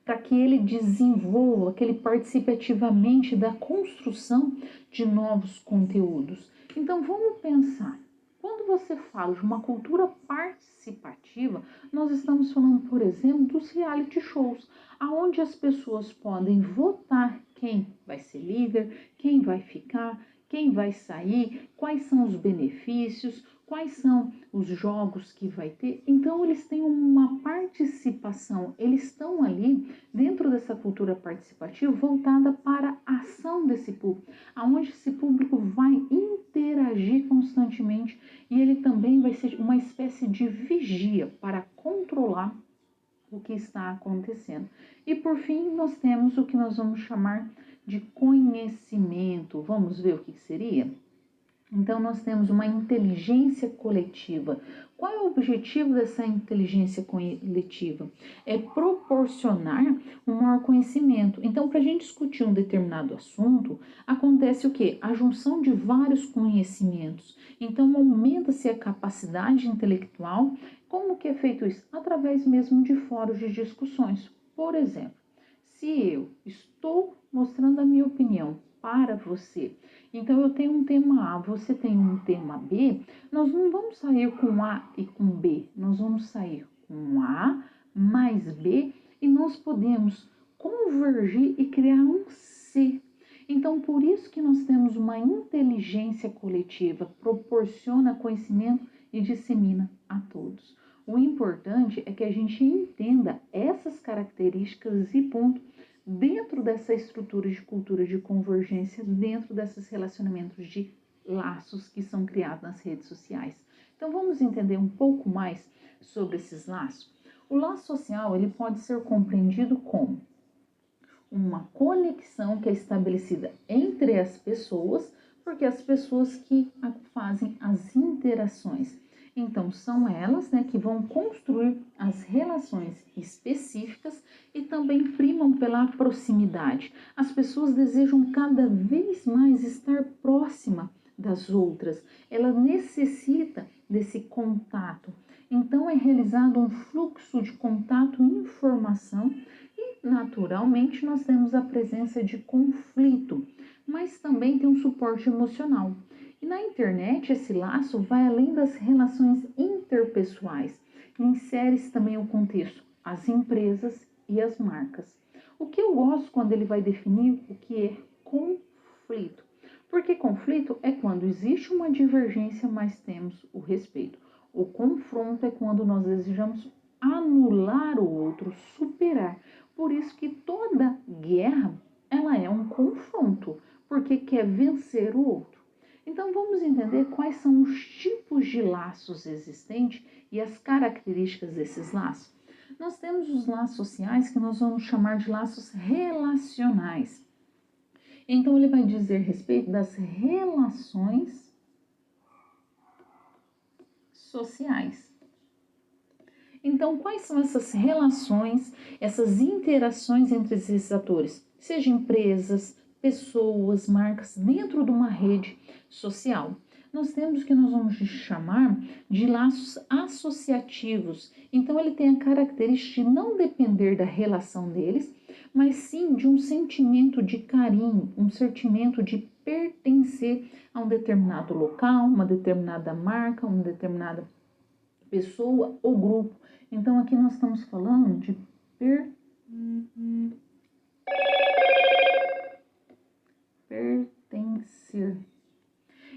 para que ele desenvolva, que ele participe ativamente da construção de novos conteúdos. Então, vamos pensar. Quando você fala de uma cultura participativa, nós estamos falando, por exemplo, dos reality shows, aonde as pessoas podem votar quem vai ser líder, quem vai ficar, quem vai sair, quais são os benefícios, quais são os jogos que vai ter. Então, eles têm uma participação, eles estão ali dentro dessa cultura participativa voltada para a ação desse público, aonde esse público vai interagir interagir constantemente e ele também vai ser uma espécie de vigia para controlar o que está acontecendo. E por fim, nós temos o que nós vamos chamar de conhecimento. Vamos ver o que seria? Então, nós temos uma inteligência coletiva. Qual é o objetivo dessa inteligência coletiva? É proporcionar um maior conhecimento. Então, para a gente discutir um determinado assunto, acontece o quê? A junção de vários conhecimentos. Então, aumenta-se a capacidade intelectual. Como que é feito isso? Através mesmo de fóruns de discussões. Por exemplo, se eu estou mostrando a minha opinião para você, então eu tenho um tema A, você tem um tema B, nós não vamos sair com A e com B, nós vamos sair com A mais B e nós podemos convergir e criar um C. Então, por isso que nós temos uma inteligência coletiva, proporciona conhecimento e dissemina a todos. O importante é que a gente entenda essas características e ponto dentro dessa estrutura de cultura de convergência, dentro desses relacionamentos de laços que são criados nas redes sociais. Então vamos entender um pouco mais sobre esses laços. O laço social ele pode ser compreendido como uma conexão que é estabelecida entre as pessoas, porque as pessoas que fazem as interações. Então, são elas, né, que vão construir as relações específicas e também primam pela proximidade. As pessoas desejam cada vez mais estar próxima das outras. Ela necessita desse contato. Então, é realizado um fluxo de contato e informação e, naturalmente, nós temos a presença de conflito, mas também tem um suporte emocional. E na internet, esse laço vai além das relações interpessoais. Insere-se também o contexto, as empresas e as marcas. O que eu gosto quando ele vai definir o que é conflito. Porque conflito é quando existe uma divergência, mas temos o respeito. O confronto é quando nós desejamos anular o outro, superar. Por isso que toda guerra, ela é um confronto, porque quer vencer o outro. Então, vamos entender quais são os tipos de laços existentes e as características desses laços. Nós temos os laços sociais que nós vamos chamar de laços relacionais. Então, ele vai dizer respeito das relações sociais. Então, quais são essas relações, essas interações entre esses atores? Seja empresas, pessoas, marcas, dentro de uma rede social. Nós temos o que nós vamos chamar de laços associativos. Então, ele tem a característica de não depender da relação deles, mas sim de um sentimento de carinho, um sentimento de pertencer a um determinado local, uma determinada marca, uma determinada pessoa ou grupo. Então, aqui nós estamos falando de pertencer.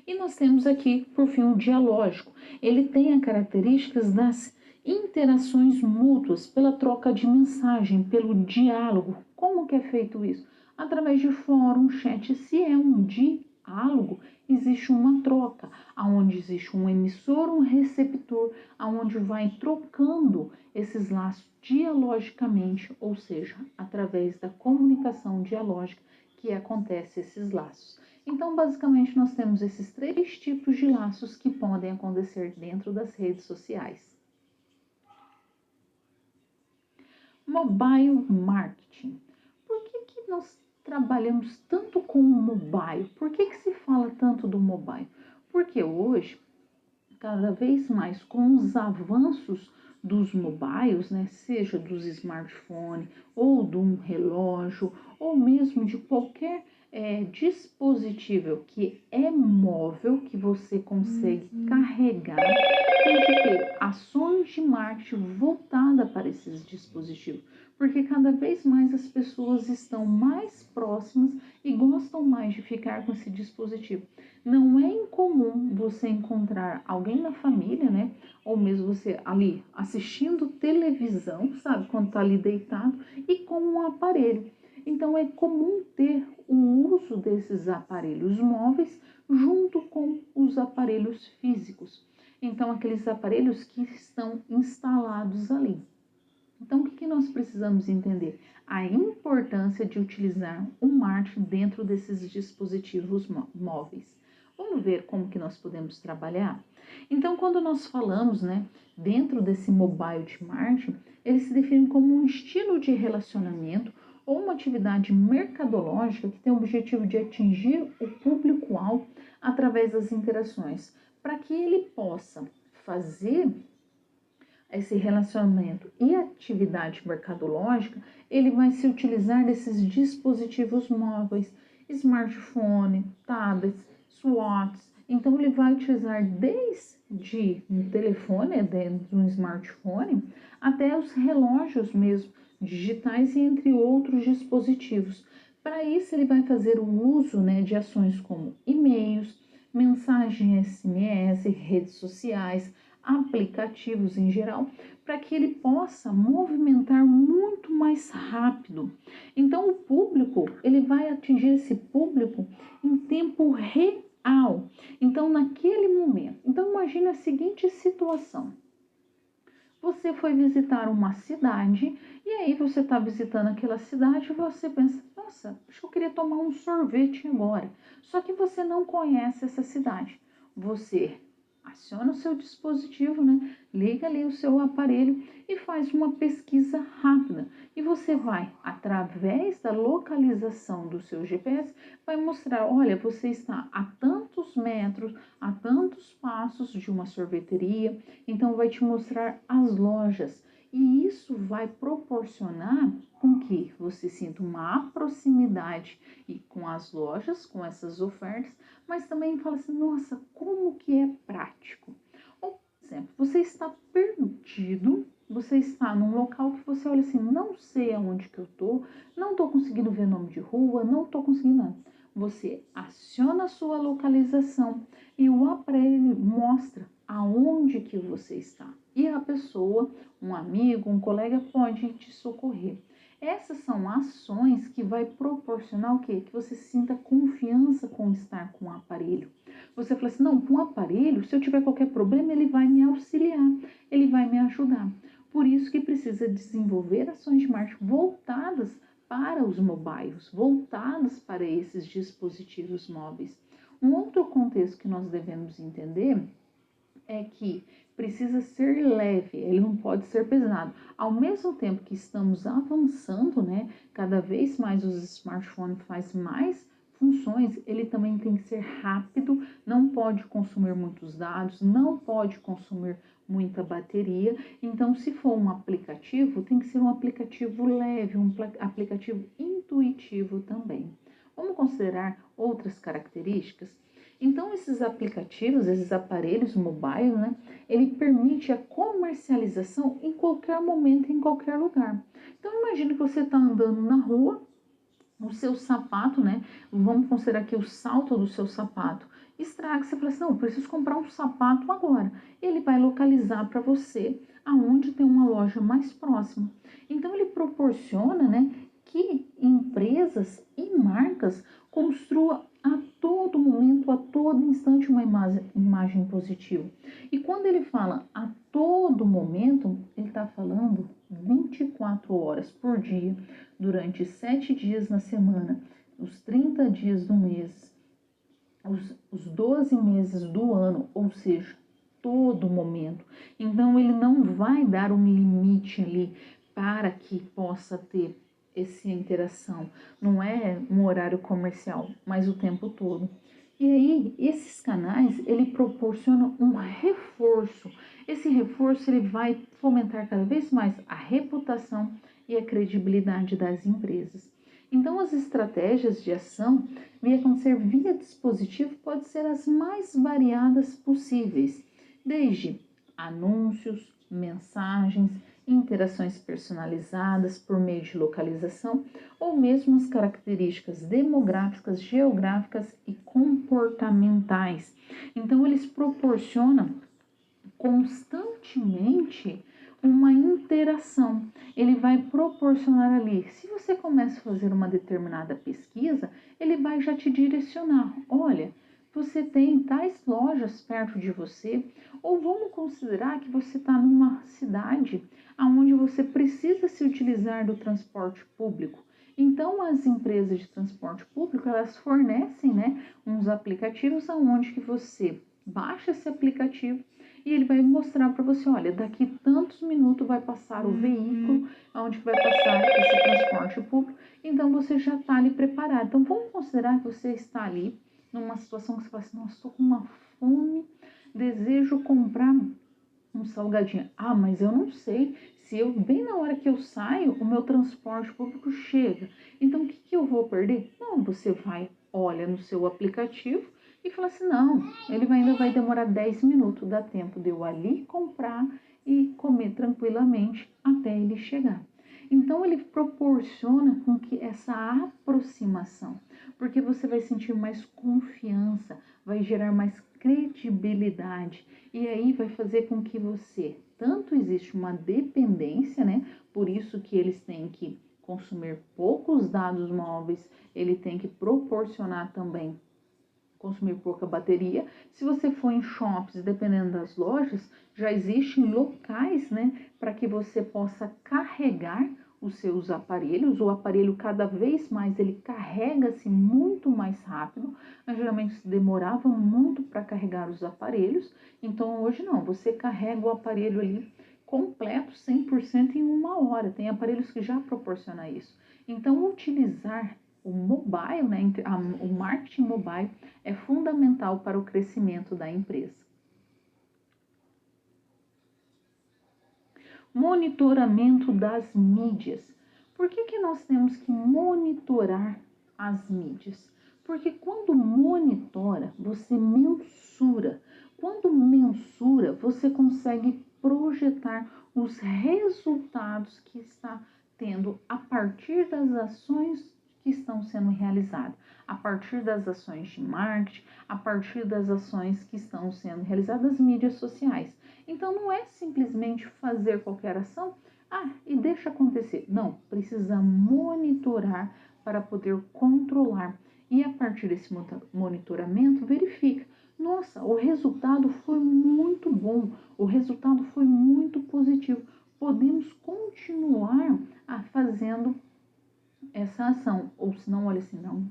E nós temos aqui, por fim, o dialógico. Ele tem as características das interações mútuas, pela troca de mensagem, pelo diálogo. Como que é feito isso? Através de fórum, chat. Se é um diálogo, existe uma troca, onde existe um emissor, um receptor, onde vai trocando esses laços dialogicamente, ou seja, através da comunicação dialógica que acontece esses laços. Então, basicamente, nós temos esses 3 tipos de laços que podem acontecer dentro das redes sociais. Mobile marketing. Por que nós trabalhamos tanto com o mobile? Por que se fala tanto do mobile? Porque hoje, cada vez mais com os avanços dos mobiles, né, seja dos smartphones ou de um relógio ou mesmo de qualquer dispositivo que é móvel, que você consegue carregar, tem que ter ações de marketing voltada para esses dispositivos, porque cada vez mais as pessoas estão mais próximas e gostam mais de ficar com esse dispositivo. Não é incomum você encontrar alguém na família, né, ou mesmo você ali assistindo televisão, sabe, quando tá ali deitado e com um aparelho. Então, é comum ter o uso desses aparelhos móveis junto com os os aparelhos físicos. Então, aqueles aparelhos que estão instalados ali. Então, o que nós precisamos entender? A importância de utilizar o marketing dentro desses dispositivos móveis. Vamos ver como que nós podemos trabalhar? Então, quando nós falamos, dentro desse mobile de marketing, ele se define como um estilo de relacionamento ou uma atividade mercadológica que tem o objetivo de atingir o público-alvo através das interações, para que ele possa fazer esse relacionamento e atividade mercadológica, ele vai se utilizar desses dispositivos móveis, smartphone, tablets, smartwatches. Então, ele vai utilizar desde um telefone, de um smartphone, até os relógios mesmo, digitais e entre outros dispositivos. Para isso, ele vai fazer o uso de ações como e-mails, mensagem SMS, redes sociais, aplicativos em geral, para que ele possa movimentar muito mais rápido. Então, o público, ele vai atingir esse público em tempo real. Então, naquele momento. Então, imagine a seguinte situação. Você foi visitar uma cidade e aí você está visitando aquela cidade e você pensa, nossa, acho que eu queria tomar um sorvete agora. Só que você não conhece essa cidade. Você aciona o seu dispositivo, liga ali o seu aparelho e faz uma pesquisa rápida. E você vai, através da localização do seu GPS, vai mostrar, olha, você está a tantos metros, a tantos passos de uma sorveteria, então vai te mostrar as lojas. E isso vai proporcionar com que você sinta uma proximidade e com as lojas, com essas ofertas, mas também fala assim, nossa, como que é prático. Ou, por exemplo, você está perdido, você está num local que você olha assim, não sei aonde que eu tô, não tô conseguindo ver nome de rua, não tô conseguindo nada. Você aciona a sua localização e o aparelho mostra aonde que você está. E a pessoa, um amigo, um colega pode te socorrer. Essas são ações que vai proporcionar o quê? Que você sinta confiança com estar com o aparelho. Você fala assim, não, com o aparelho, se eu tiver qualquer problema, ele vai me auxiliar, ele vai me ajudar. Por isso que precisa desenvolver ações de marketing voltadas para os mobiles, voltadas para esses dispositivos móveis. Um outro contexto que nós devemos entender é que precisa ser leve, ele não pode ser pesado. Ao mesmo tempo que estamos avançando, cada vez mais os smartphones fazem mais funções, ele também tem que ser rápido, não pode consumir muitos dados, não pode consumir muita bateria. Então, se for um aplicativo, tem que ser um aplicativo leve, um aplicativo intuitivo também. Vamos considerar outras características? Então, esses aplicativos, esses aparelhos mobile, ele permite a comercialização em qualquer momento, em qualquer lugar. Então, imagine que você está andando na rua, o seu sapato, vamos considerar aqui o salto do seu sapato, estraga, você fala assim, não, eu preciso comprar um sapato agora. Ele vai localizar para você aonde tem uma loja mais próxima. Então, ele proporciona, que empresas e marcas construam a todo momento, a todo instante uma imagem positiva. E quando ele fala a todo momento, ele está falando 24 horas por dia, durante 7 dias na semana, os 30 dias do mês, os 12 meses do ano, ou seja, todo momento. Então, ele não vai dar um limite ali para que possa ter essa interação. Não é um horário comercial, mas o tempo todo. E aí, esses canais, ele proporciona um reforço. Esse reforço, ele vai fomentar cada vez mais a reputação e a credibilidade das empresas. Então, as estratégias de ação via acontecer via dispositivo pode ser as mais variadas possíveis, desde anúncios, mensagens, interações personalizadas por meio de localização ou mesmo as características demográficas, geográficas e comportamentais. Então, eles proporcionam constantemente uma interação. Ele vai proporcionar ali, se você começa a fazer uma determinada pesquisa, ele vai já te direcionar. Olha, você tem tais lojas perto de você, ou vamos considerar que você está numa cidade onde você precisa se utilizar do transporte público. Então, as empresas de transporte público, elas fornecem, né, uns aplicativos onde que você baixa esse aplicativo e ele vai mostrar para você, olha, daqui tantos minutos vai passar o veículo, onde vai passar esse transporte público, então você já está ali preparado. Então, vamos considerar que você está ali numa situação que você fala assim, nossa, estou com uma fome, desejo comprar um salgadinho. Ah, mas eu não sei se eu, bem na hora que eu saio, o meu transporte público chega. Então, o que eu vou perder? Não, você vai, olha no seu aplicativo e fala assim, não, ele ainda vai demorar 10 minutos, dá tempo de eu ali comprar e comer tranquilamente até ele chegar. Então, ele proporciona com que essa aproximação, porque você vai sentir mais confiança, vai gerar mais credibilidade e aí vai fazer com que você, tanto existe uma dependência, né? Por isso que eles têm que consumir poucos dados móveis, ele tem que proporcionar também consumir pouca bateria. Se você for em shops, dependendo das lojas, já existem locais, né, para que você possa carregar os seus aparelhos. O aparelho cada vez mais ele carrega-se muito mais rápido. Antigamente demorava muito para carregar os aparelhos, então hoje não, você carrega o aparelho ali completo, 100% em uma hora. Tem aparelhos que já proporcionam isso. Então, utilizar o mobile, né, o marketing mobile é fundamental para o crescimento da empresa. Monitoramento das mídias. Por que nós temos que monitorar as mídias? Porque quando monitora, você mensura. Quando mensura, você consegue projetar os resultados que está tendo a partir das ações que estão sendo realizadas, a partir das ações de marketing, a partir das ações que estão sendo realizadas nas mídias sociais. Então, não é simplesmente fazer qualquer ação, e deixa acontecer. Não, precisa monitorar para poder controlar. E a partir desse monitoramento, verifica. Nossa, o resultado foi muito bom, o resultado foi muito positivo. Podemos continuar fazendo essa ação. Ou se não, olha assim, não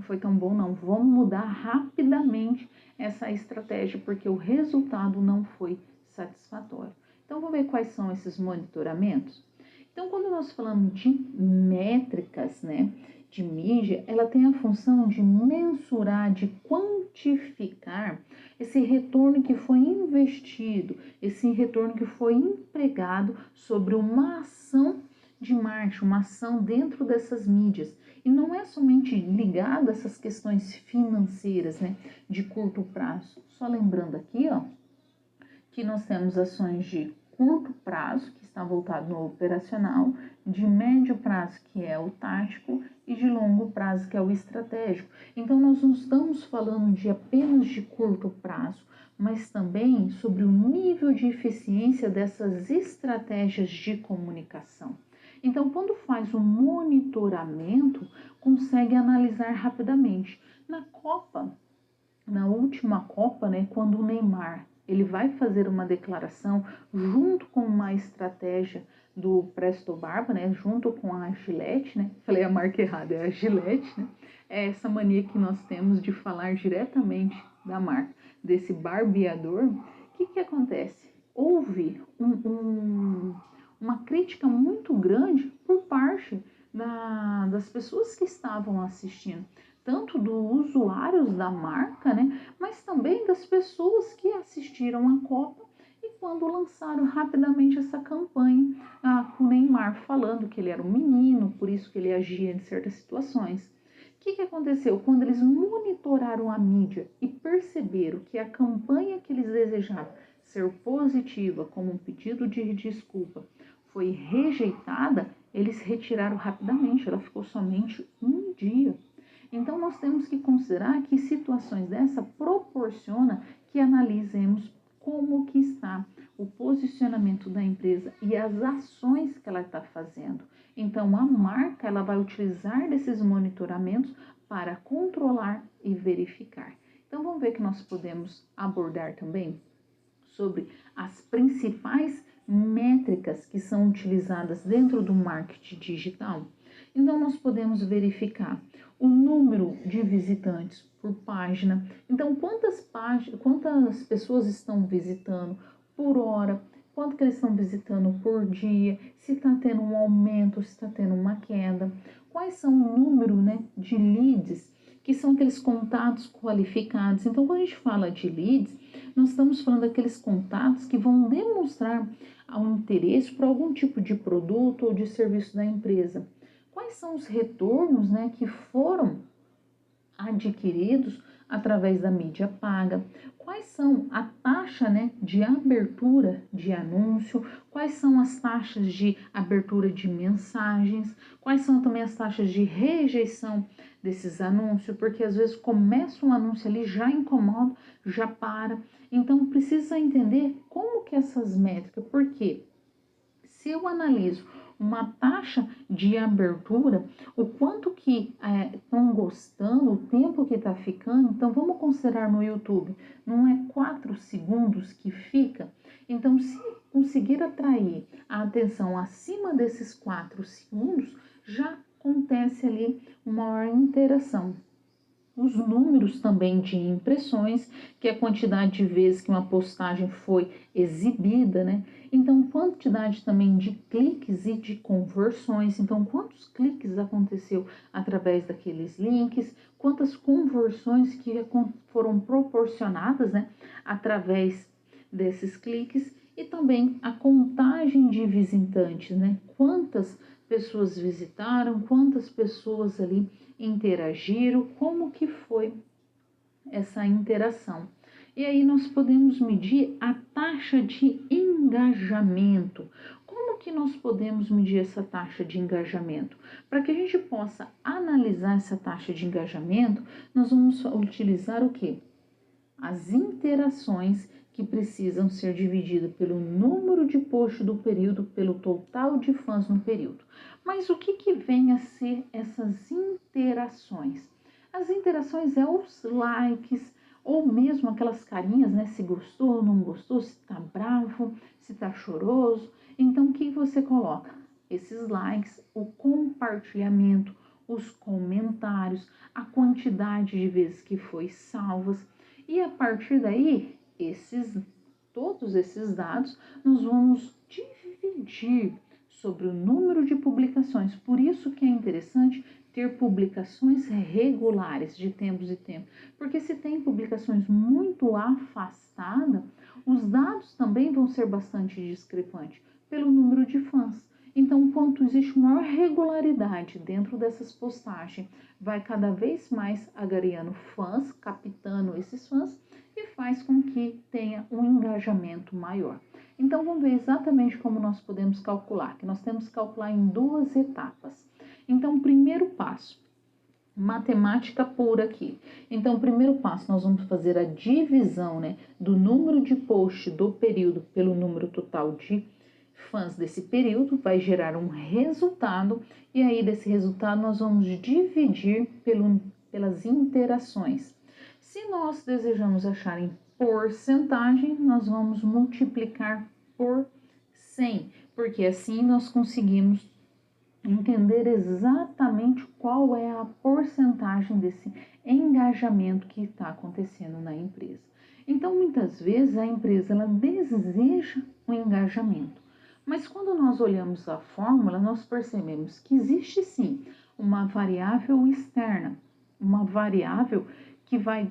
foi tão bom não. Vamos mudar rapidamente essa estratégia, porque o resultado não foi satisfatório. Então, vamos ver quais são esses monitoramentos? Então, quando nós falamos de métricas, né, de mídia, ela tem a função de mensurar, de quantificar esse retorno que foi investido, esse retorno que foi empregado sobre uma ação de marketing, uma ação dentro dessas mídias. E não é somente ligado a essas questões financeiras, né, de curto prazo. Só lembrando aqui, ó, que nós temos ações de curto prazo, que está voltado no operacional, de médio prazo, que é o tático, e de longo prazo, que é o estratégico. Então, nós não estamos falando de apenas de curto prazo, mas também sobre o nível de eficiência dessas estratégias de comunicação. Então, quando faz o monitoramento, consegue analisar rapidamente. Na Copa, na última Copa, né, quando o Neymar ele vai fazer uma declaração junto com uma estratégia do Presto Barba, né, junto com a Gillette, né, falei a marca errada, é a Gillette, né, é essa mania que nós temos de falar diretamente da marca, desse barbeador. O que acontece? Houve uma crítica muito grande por parte das pessoas que estavam assistindo, tanto dos usuários da marca, né, mas também das pessoas que assistiram a Copa e quando lançaram rapidamente essa campanha com o Neymar falando que ele era um menino, por isso que ele agia em certas situações. O que aconteceu? Quando eles monitoraram a mídia e perceberam que a campanha que eles desejavam ser positiva, como um pedido de desculpa, foi rejeitada, eles retiraram rapidamente, ela ficou somente um dia. Então, nós temos que considerar que situações dessa proporciona que analisemos como que está o posicionamento da empresa e as ações que ela está fazendo. Então, a marca ela vai utilizar desses monitoramentos para controlar e verificar. Então vamos ver que nós podemos abordar também sobre as principais métricas que são utilizadas dentro do marketing digital. Então nós podemos verificar o número de visitantes por página. Então quantas pessoas estão visitando por hora, quanto que eles estão visitando por dia, se está tendo um aumento, se está tendo uma queda, quais são o número, né, de leads, que são aqueles contatos qualificados. Então quando a gente fala de leads, nós estamos falando daqueles contatos que vão demonstrar um interesse por algum tipo de produto ou de serviço da empresa. Quais são os retornos, né, que foram adquiridos através da mídia paga? Quais são a taxa, né, de abertura de anúncio? Quais são as taxas de abertura de mensagens? Quais são também as taxas de rejeição desses anúncios? Porque às vezes começa um anúncio ali, já incomoda, já para. Então precisa entender como que essas métricas, porque se eu analiso uma taxa de abertura, o quanto que estão gostando, o tempo que está ficando, então vamos considerar no YouTube, não é 4 segundos que fica? Então, se conseguir atrair a atenção acima desses 4 segundos, já acontece ali uma maior interação. Os números também de impressões, que é a quantidade de vezes que uma postagem foi exibida, né? Então, quantidade também de cliques e de conversões. Então, quantos cliques aconteceu através daqueles links, quantas conversões que foram proporcionadas, né, através desses cliques, e também a contagem de visitantes, né? Quantas pessoas visitaram, quantas pessoas ali interagiram, como que foi essa interação. E aí nós podemos medir a taxa de engajamento. Como que nós podemos medir essa taxa de engajamento? Para que a gente possa analisar essa taxa de engajamento, nós vamos utilizar o quê? As interações, que precisam ser divididas pelo número de posts do período, pelo total de fãs no período. Mas o que vem a ser essas interações? As interações é os likes, ou mesmo aquelas carinhas, né? Se gostou, não gostou, se tá bravo, se tá choroso. Então, o que você coloca? Esses likes, o compartilhamento, os comentários, a quantidade de vezes que foi salvas. E a partir daí, todos esses dados, nós vamos dividir sobre o número de publicações. Por isso que é interessante ter publicações regulares, de tempos em tempos. Porque se tem publicações muito afastadas, os dados também vão ser bastante discrepantes pelo número de fãs. Então, quanto existe maior regularidade dentro dessas postagens, vai cada vez mais agariando fãs, captando esses fãs, e faz com que tenha um engajamento maior. Então, vamos ver exatamente como nós podemos calcular, que nós temos que calcular em 2 etapas. Então, primeiro passo, matemática pura aqui. Então, primeiro passo, nós vamos fazer a divisão, né, do número de posts do período pelo número total de fãs desse período, vai gerar um resultado, e aí desse resultado nós vamos dividir pelas interações. Se nós desejamos achar em porcentagem, nós vamos multiplicar por 100, porque assim nós conseguimos entender exatamente qual é a porcentagem desse engajamento que está acontecendo na empresa. Então, muitas vezes a empresa ela deseja um engajamento, mas quando nós olhamos a fórmula, nós percebemos que existe sim uma variável externa, uma variável que vai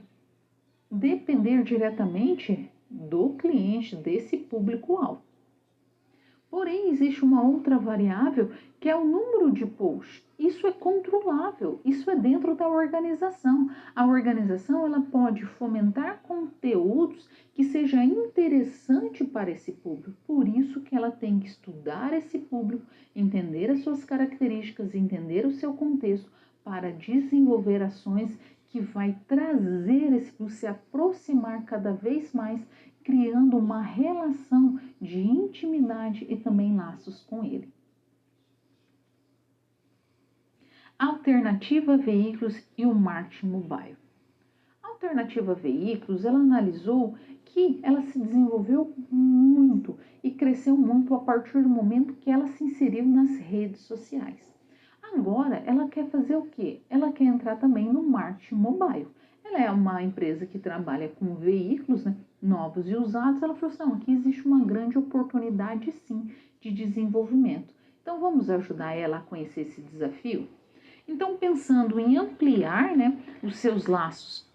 depender diretamente do cliente, desse público-alvo. Porém, existe uma outra variável que é o número de posts. Isso é controlável, isso é dentro da organização. A organização ela pode fomentar conteúdos que seja interessante para esse público. Por isso que ela tem que estudar esse público, entender as suas características, entender o seu contexto para desenvolver ações que vai trazer esse público se aproximar cada vez mais, criando uma relação de intimidade e também laços com ele. Alternativa veículos e o marketing mobile. Alternativa Veículos, ela analisou que ela se desenvolveu muito e cresceu muito a partir do momento que ela se inseriu nas redes sociais. Agora, ela quer fazer o quê? Ela quer entrar também no marketing mobile. Ela é uma empresa que trabalha com veículos, né, novos e usados. Ela falou assim, não, aqui existe uma grande oportunidade, sim, de desenvolvimento. Então, vamos ajudar ela a conhecer esse desafio? Então, pensando em ampliar, né, os seus laços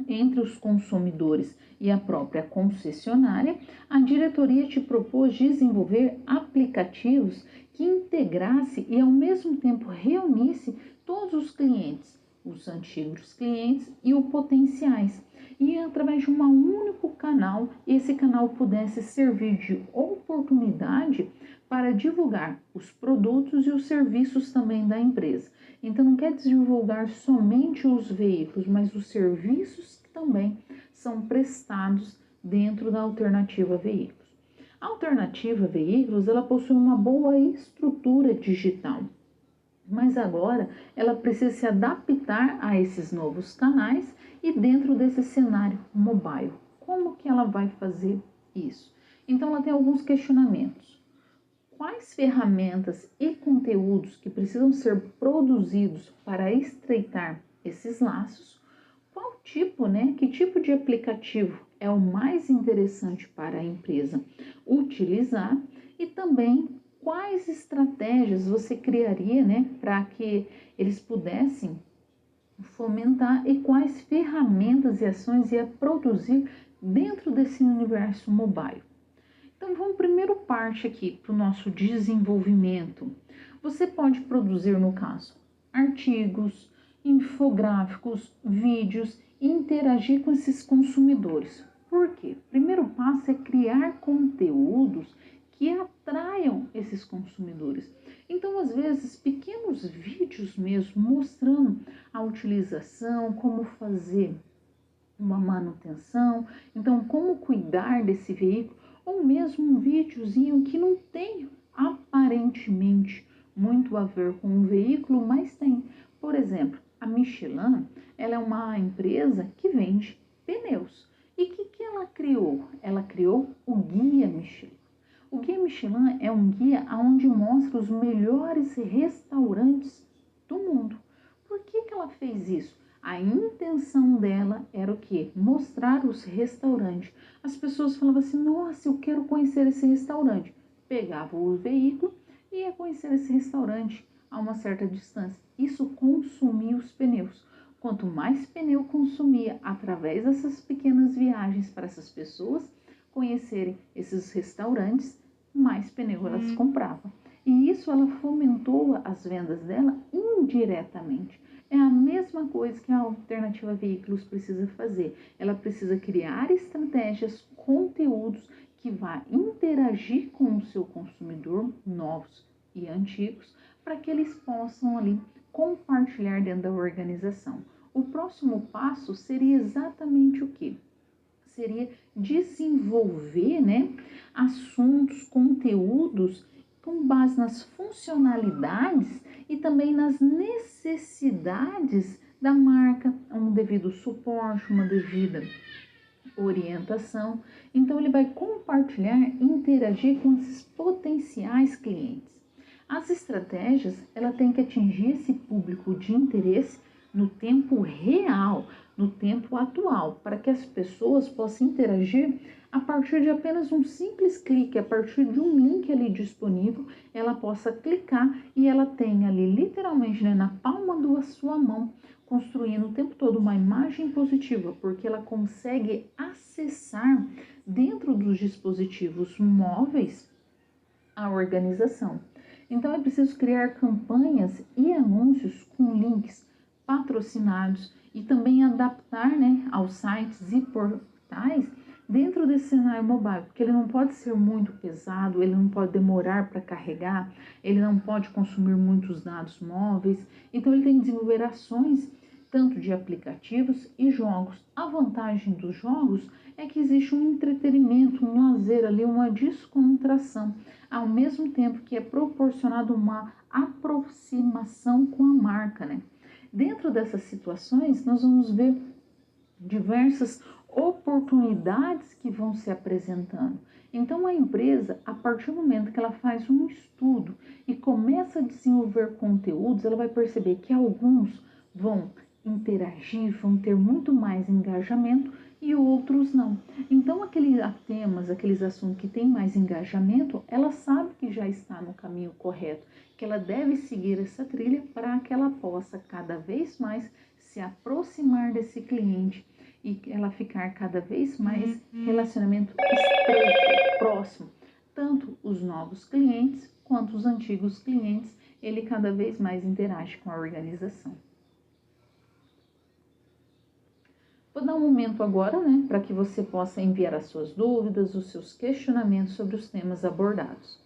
entre os consumidores e a própria concessionária, a diretoria te propôs desenvolver aplicativos que integrasse e ao mesmo tempo reunisse todos os clientes, os antigos clientes e os potenciais, e através de um único canal, esse canal pudesse servir de oportunidade para divulgar os produtos e os serviços também da empresa. Então, não quer divulgar somente os veículos, mas os serviços que também são prestados dentro da Alternativa Veículos. A Alternativa Veículos, ela possui uma boa estrutura digital, mas agora ela precisa se adaptar a esses novos canais e dentro desse cenário mobile. Como que ela vai fazer isso? Então, ela tem alguns questionamentos. Quais ferramentas e conteúdos que precisam ser produzidos para estreitar esses laços? Qual tipo, né? Que tipo de aplicativo é o mais interessante para a empresa utilizar? E também quais estratégias você criaria, né, para que eles pudessem fomentar e quais ferramentas e ações ia produzir dentro desse universo mobile? Então, vamos primeiro parte aqui para o nosso desenvolvimento. Você pode produzir, no caso, artigos, infográficos, vídeos e interagir com esses consumidores. Por quê? O primeiro passo é criar conteúdos que atraiam esses consumidores. Então, às vezes, pequenos vídeos mesmo mostrando a utilização, como fazer uma manutenção, então como cuidar desse veículo, ou mesmo um videozinho que não tem aparentemente muito a ver com o veículo, mas tem. Por exemplo, a Michelin, ela é uma empresa que vende pneus. E o que ela criou? Ela criou o Guia Michelin. O Guia Michelin é um guia onde mostra os melhores restaurantes do mundo. Por que ela fez isso? A intenção dela era o quê? Mostrar os restaurantes. As pessoas falavam assim, nossa, eu quero conhecer esse restaurante. Pegava o veículo e ia conhecer esse restaurante a uma certa distância. Isso consumia os pneus. Quanto mais pneu consumia através dessas pequenas viagens para essas pessoas conhecerem esses restaurantes, mais pneu elas compravam. E isso ela fomentou as vendas dela indiretamente. É a mesma coisa que a Alternativa Veículos precisa fazer. Ela precisa criar estratégias, conteúdos que vá interagir com o seu consumidor, novos e antigos, para que eles possam ali compartilhar dentro da organização. O próximo passo seria exatamente o quê? Seria desenvolver, né, assuntos, conteúdos com base nas funcionalidades e também nas necessidades da marca, um devido suporte, uma devida orientação. Então, ele vai compartilhar e interagir com esses potenciais clientes. As estratégias, ela tem que atingir esse público de interesse no tempo real, no tempo atual, para que as pessoas possam interagir a partir de apenas um simples clique, a partir de um link ali disponível, ela possa clicar e ela tenha ali literalmente, né, na palma da sua mão, construindo o tempo todo uma imagem positiva, porque ela consegue acessar dentro dos dispositivos móveis a organização. Então é preciso criar campanhas e anúncios com links patrocinados e também adaptar, né, aos sites e portais dentro desse cenário mobile, porque ele não pode ser muito pesado, ele não pode demorar para carregar, ele não pode consumir muitos dados móveis, então ele tem que desenvolver ações tanto de aplicativos e jogos. A vantagem dos jogos é que existe um entretenimento, um lazer ali, uma descontração, ao mesmo tempo que é proporcionado uma aproximação com a marca, né? Dentro dessas situações, nós vamos ver diversas oportunidades que vão se apresentando. Então, a empresa, a partir do momento que ela faz um estudo e começa a desenvolver conteúdos, ela vai perceber que alguns vão interagir, vão ter muito mais engajamento e outros não. Então, aqueles temas, aqueles assuntos que têm mais engajamento, ela sabe que já está no caminho correto, que ela deve seguir essa trilha para que ela possa cada vez mais se aproximar desse cliente e ela ficar cada vez mais relacionamento estreito, próximo. Tanto os novos clientes quanto os antigos clientes, ele cada vez mais interage com a organização. Vou dar um momento agora, né, para que você possa enviar as suas dúvidas, os seus questionamentos sobre os temas abordados.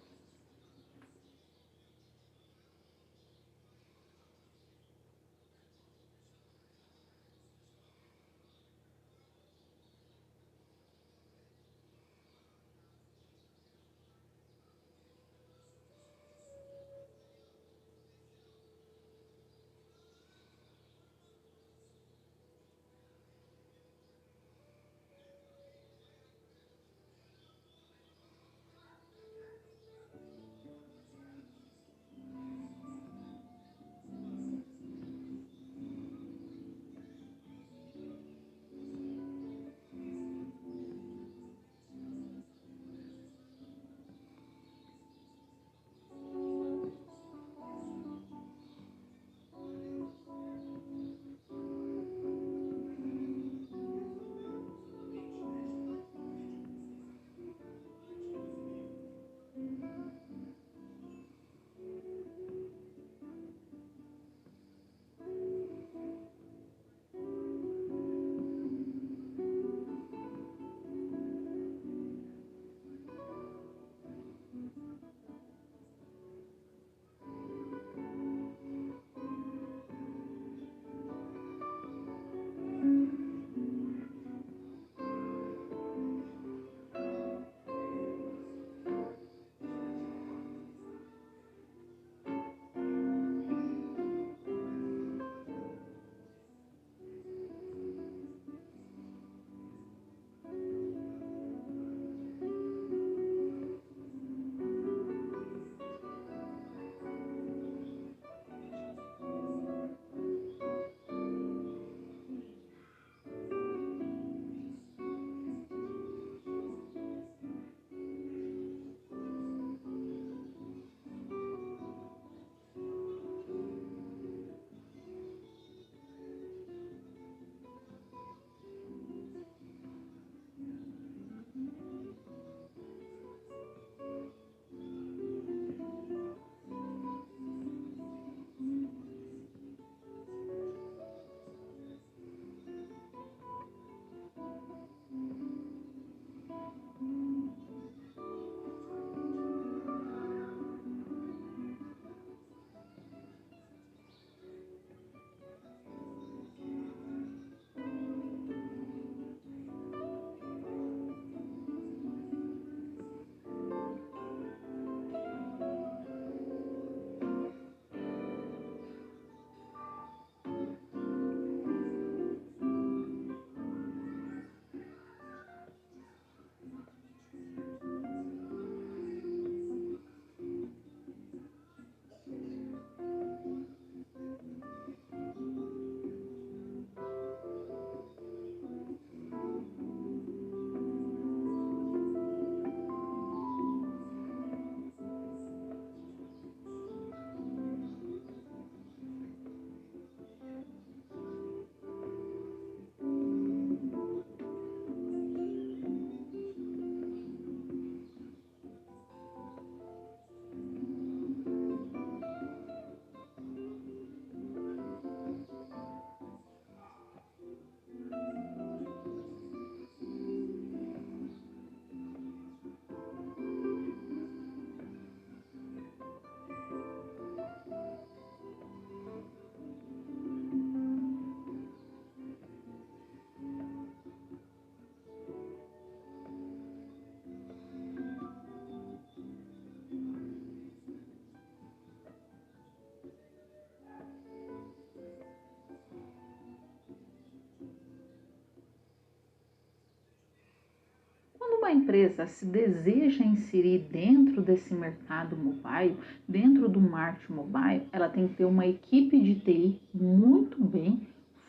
a empresa se deseja inserir dentro desse mercado mobile, dentro do marketing mobile, ela tem que ter uma equipe de TI muito bem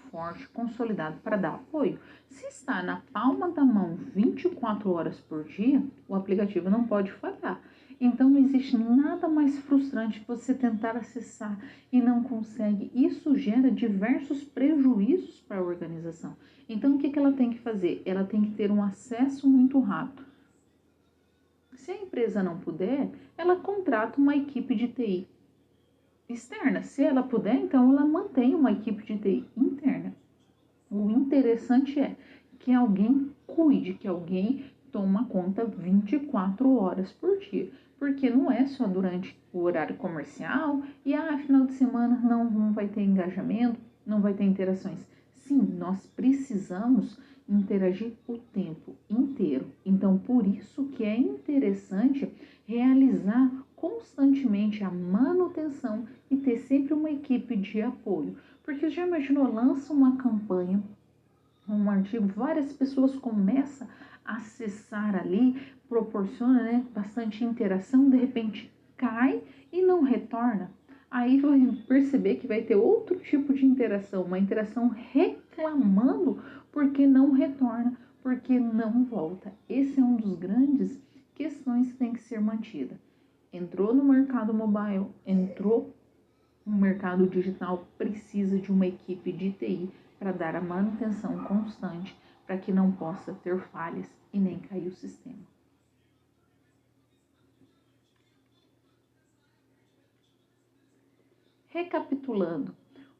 forte, consolidado para dar apoio. Se está na palma da mão 24 horas por dia, o aplicativo não pode falhar. Então não existe nada mais frustrante que você tentar acessar e não consegue. Isso gera diversos prejuízos para a organização. Então o que ela tem que fazer? Ela tem que ter um acesso muito rápido. Se a empresa não puder, ela contrata uma equipe de TI externa. Se ela puder, então ela mantém uma equipe de TI interna. O interessante é que alguém cuide, que alguém toma conta 24 horas por dia. Porque não é só durante o horário comercial e final de semana não vai ter engajamento, não vai ter interações. Sim, nós precisamos interagir o tempo inteiro. Então, por isso que é interessante realizar constantemente a manutenção e ter sempre uma equipe de apoio. Porque já imaginou, lança uma campanha, um artigo, várias pessoas começam a acessar ali, proporciona, né, bastante interação, de repente cai e não retorna. Aí vai perceber que vai ter outro tipo de interação, uma interação reclamando porque não retorna, porque não volta. Esse é um dos grandes questões que tem que ser mantida. Entrou no mercado mobile, entrou no mercado digital, precisa de uma equipe de TI para dar a manutenção constante, para que não possa ter falhas e nem cair o sistema. Recapitulando,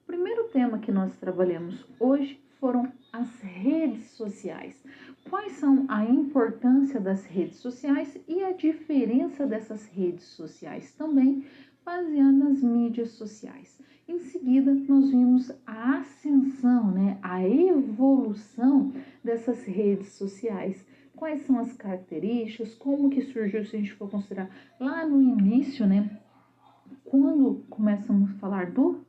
o primeiro tema que nós trabalhamos hoje foram as redes sociais. Quais são a importância das redes sociais e a diferença dessas redes sociais também, baseando nas mídias sociais. Em seguida, nós vimos a ascensão, né, a evolução dessas redes sociais. Quais são as características, como que surgiu, se a gente for considerar lá no início, né, quando começamos a falar do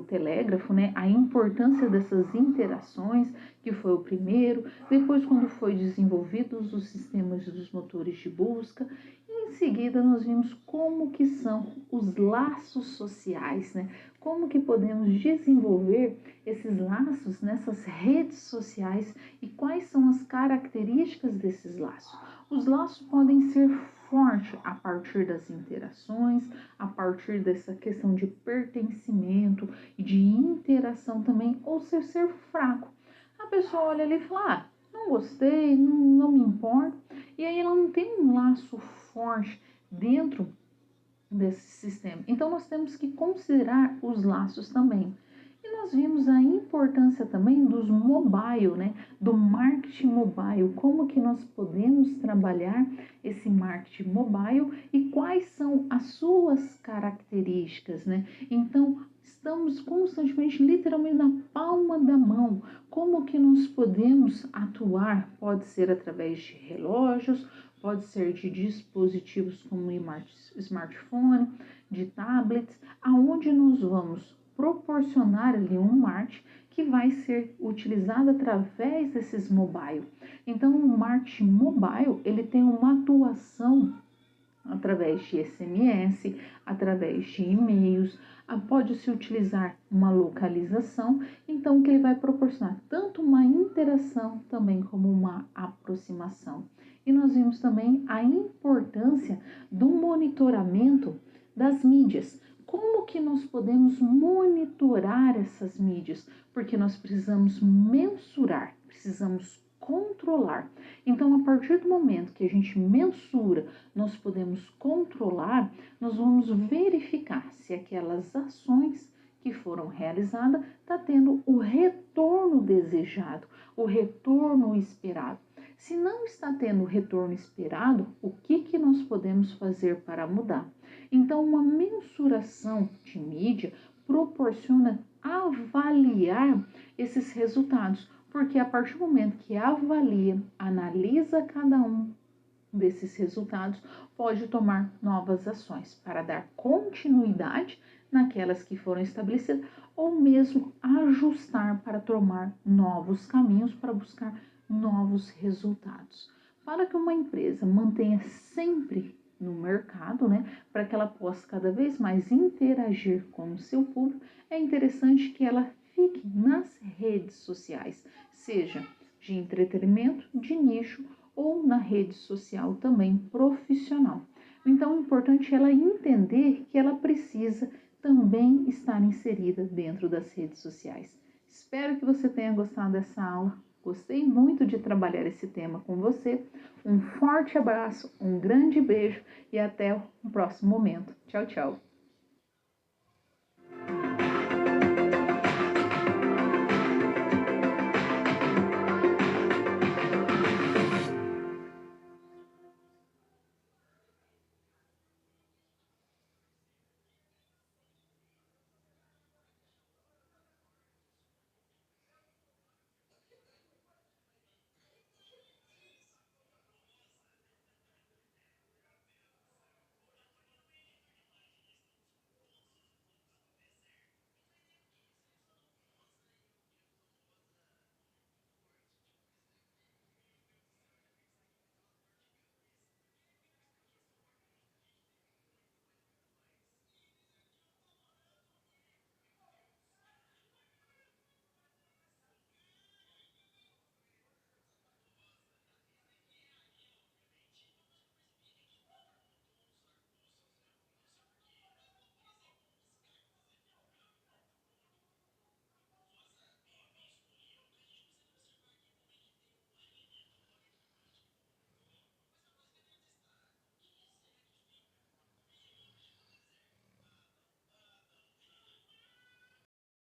telégrafo, né, a importância dessas interações, que foi o primeiro, depois quando foi desenvolvidos os sistemas dos motores de busca, e em seguida nós vimos como que são os laços sociais, né, como que podemos desenvolver esses laços nessas redes sociais e quais são as características desses laços. Os laços podem ser fortes a partir das interações, a partir dessa questão de pertencimento e de interação também, ou ser fraco. A pessoa olha ali e fala, não gostei, não me importa, e aí ela não tem um laço forte dentro desse sistema. Então, nós temos que considerar os laços também. E nós vimos a importância também dos mobile, né? Do marketing mobile, como que nós podemos trabalhar esse marketing mobile e quais são as suas características, né? Então, estamos constantemente, literalmente na palma da mão, como que nós podemos atuar, pode ser através de relógios, pode ser de dispositivos como smartphone, de tablets, aonde nós vamos proporcionar ali um marketing que vai ser utilizado através desses mobile. Então, o marketing mobile, ele tem uma atuação através de SMS, através de e-mails, pode-se utilizar uma localização, então que ele vai proporcionar tanto uma interação também como uma aproximação. E nós vimos também a importância do monitoramento das mídias. Como que nós podemos monitorar essas mídias? Porque nós precisamos mensurar, precisamos controlar. Então, a partir do momento que a gente mensura, nós podemos controlar, nós vamos verificar se aquelas ações que foram realizadas está tendo o retorno desejado, o retorno esperado. Se não está tendo o retorno esperado, o que nós podemos fazer para mudar? Então, uma mensuração de mídia proporciona avaliar esses resultados, porque a partir do momento que avalia, analisa cada um desses resultados, pode tomar novas ações para dar continuidade naquelas que foram estabelecidas ou mesmo ajustar para tomar novos caminhos para buscar novos resultados. Para que uma empresa mantenha sempre no mercado, né, para que ela possa cada vez mais interagir com o seu público, é interessante que ela fique nas redes sociais, seja de entretenimento, de nicho ou na rede social também profissional. Então, é importante ela entender que ela precisa também estar inserida dentro das redes sociais. Espero que você tenha gostado dessa aula. Gostei muito de trabalhar esse tema com você. Um forte abraço, um grande beijo e até o próximo momento. Tchau, tchau.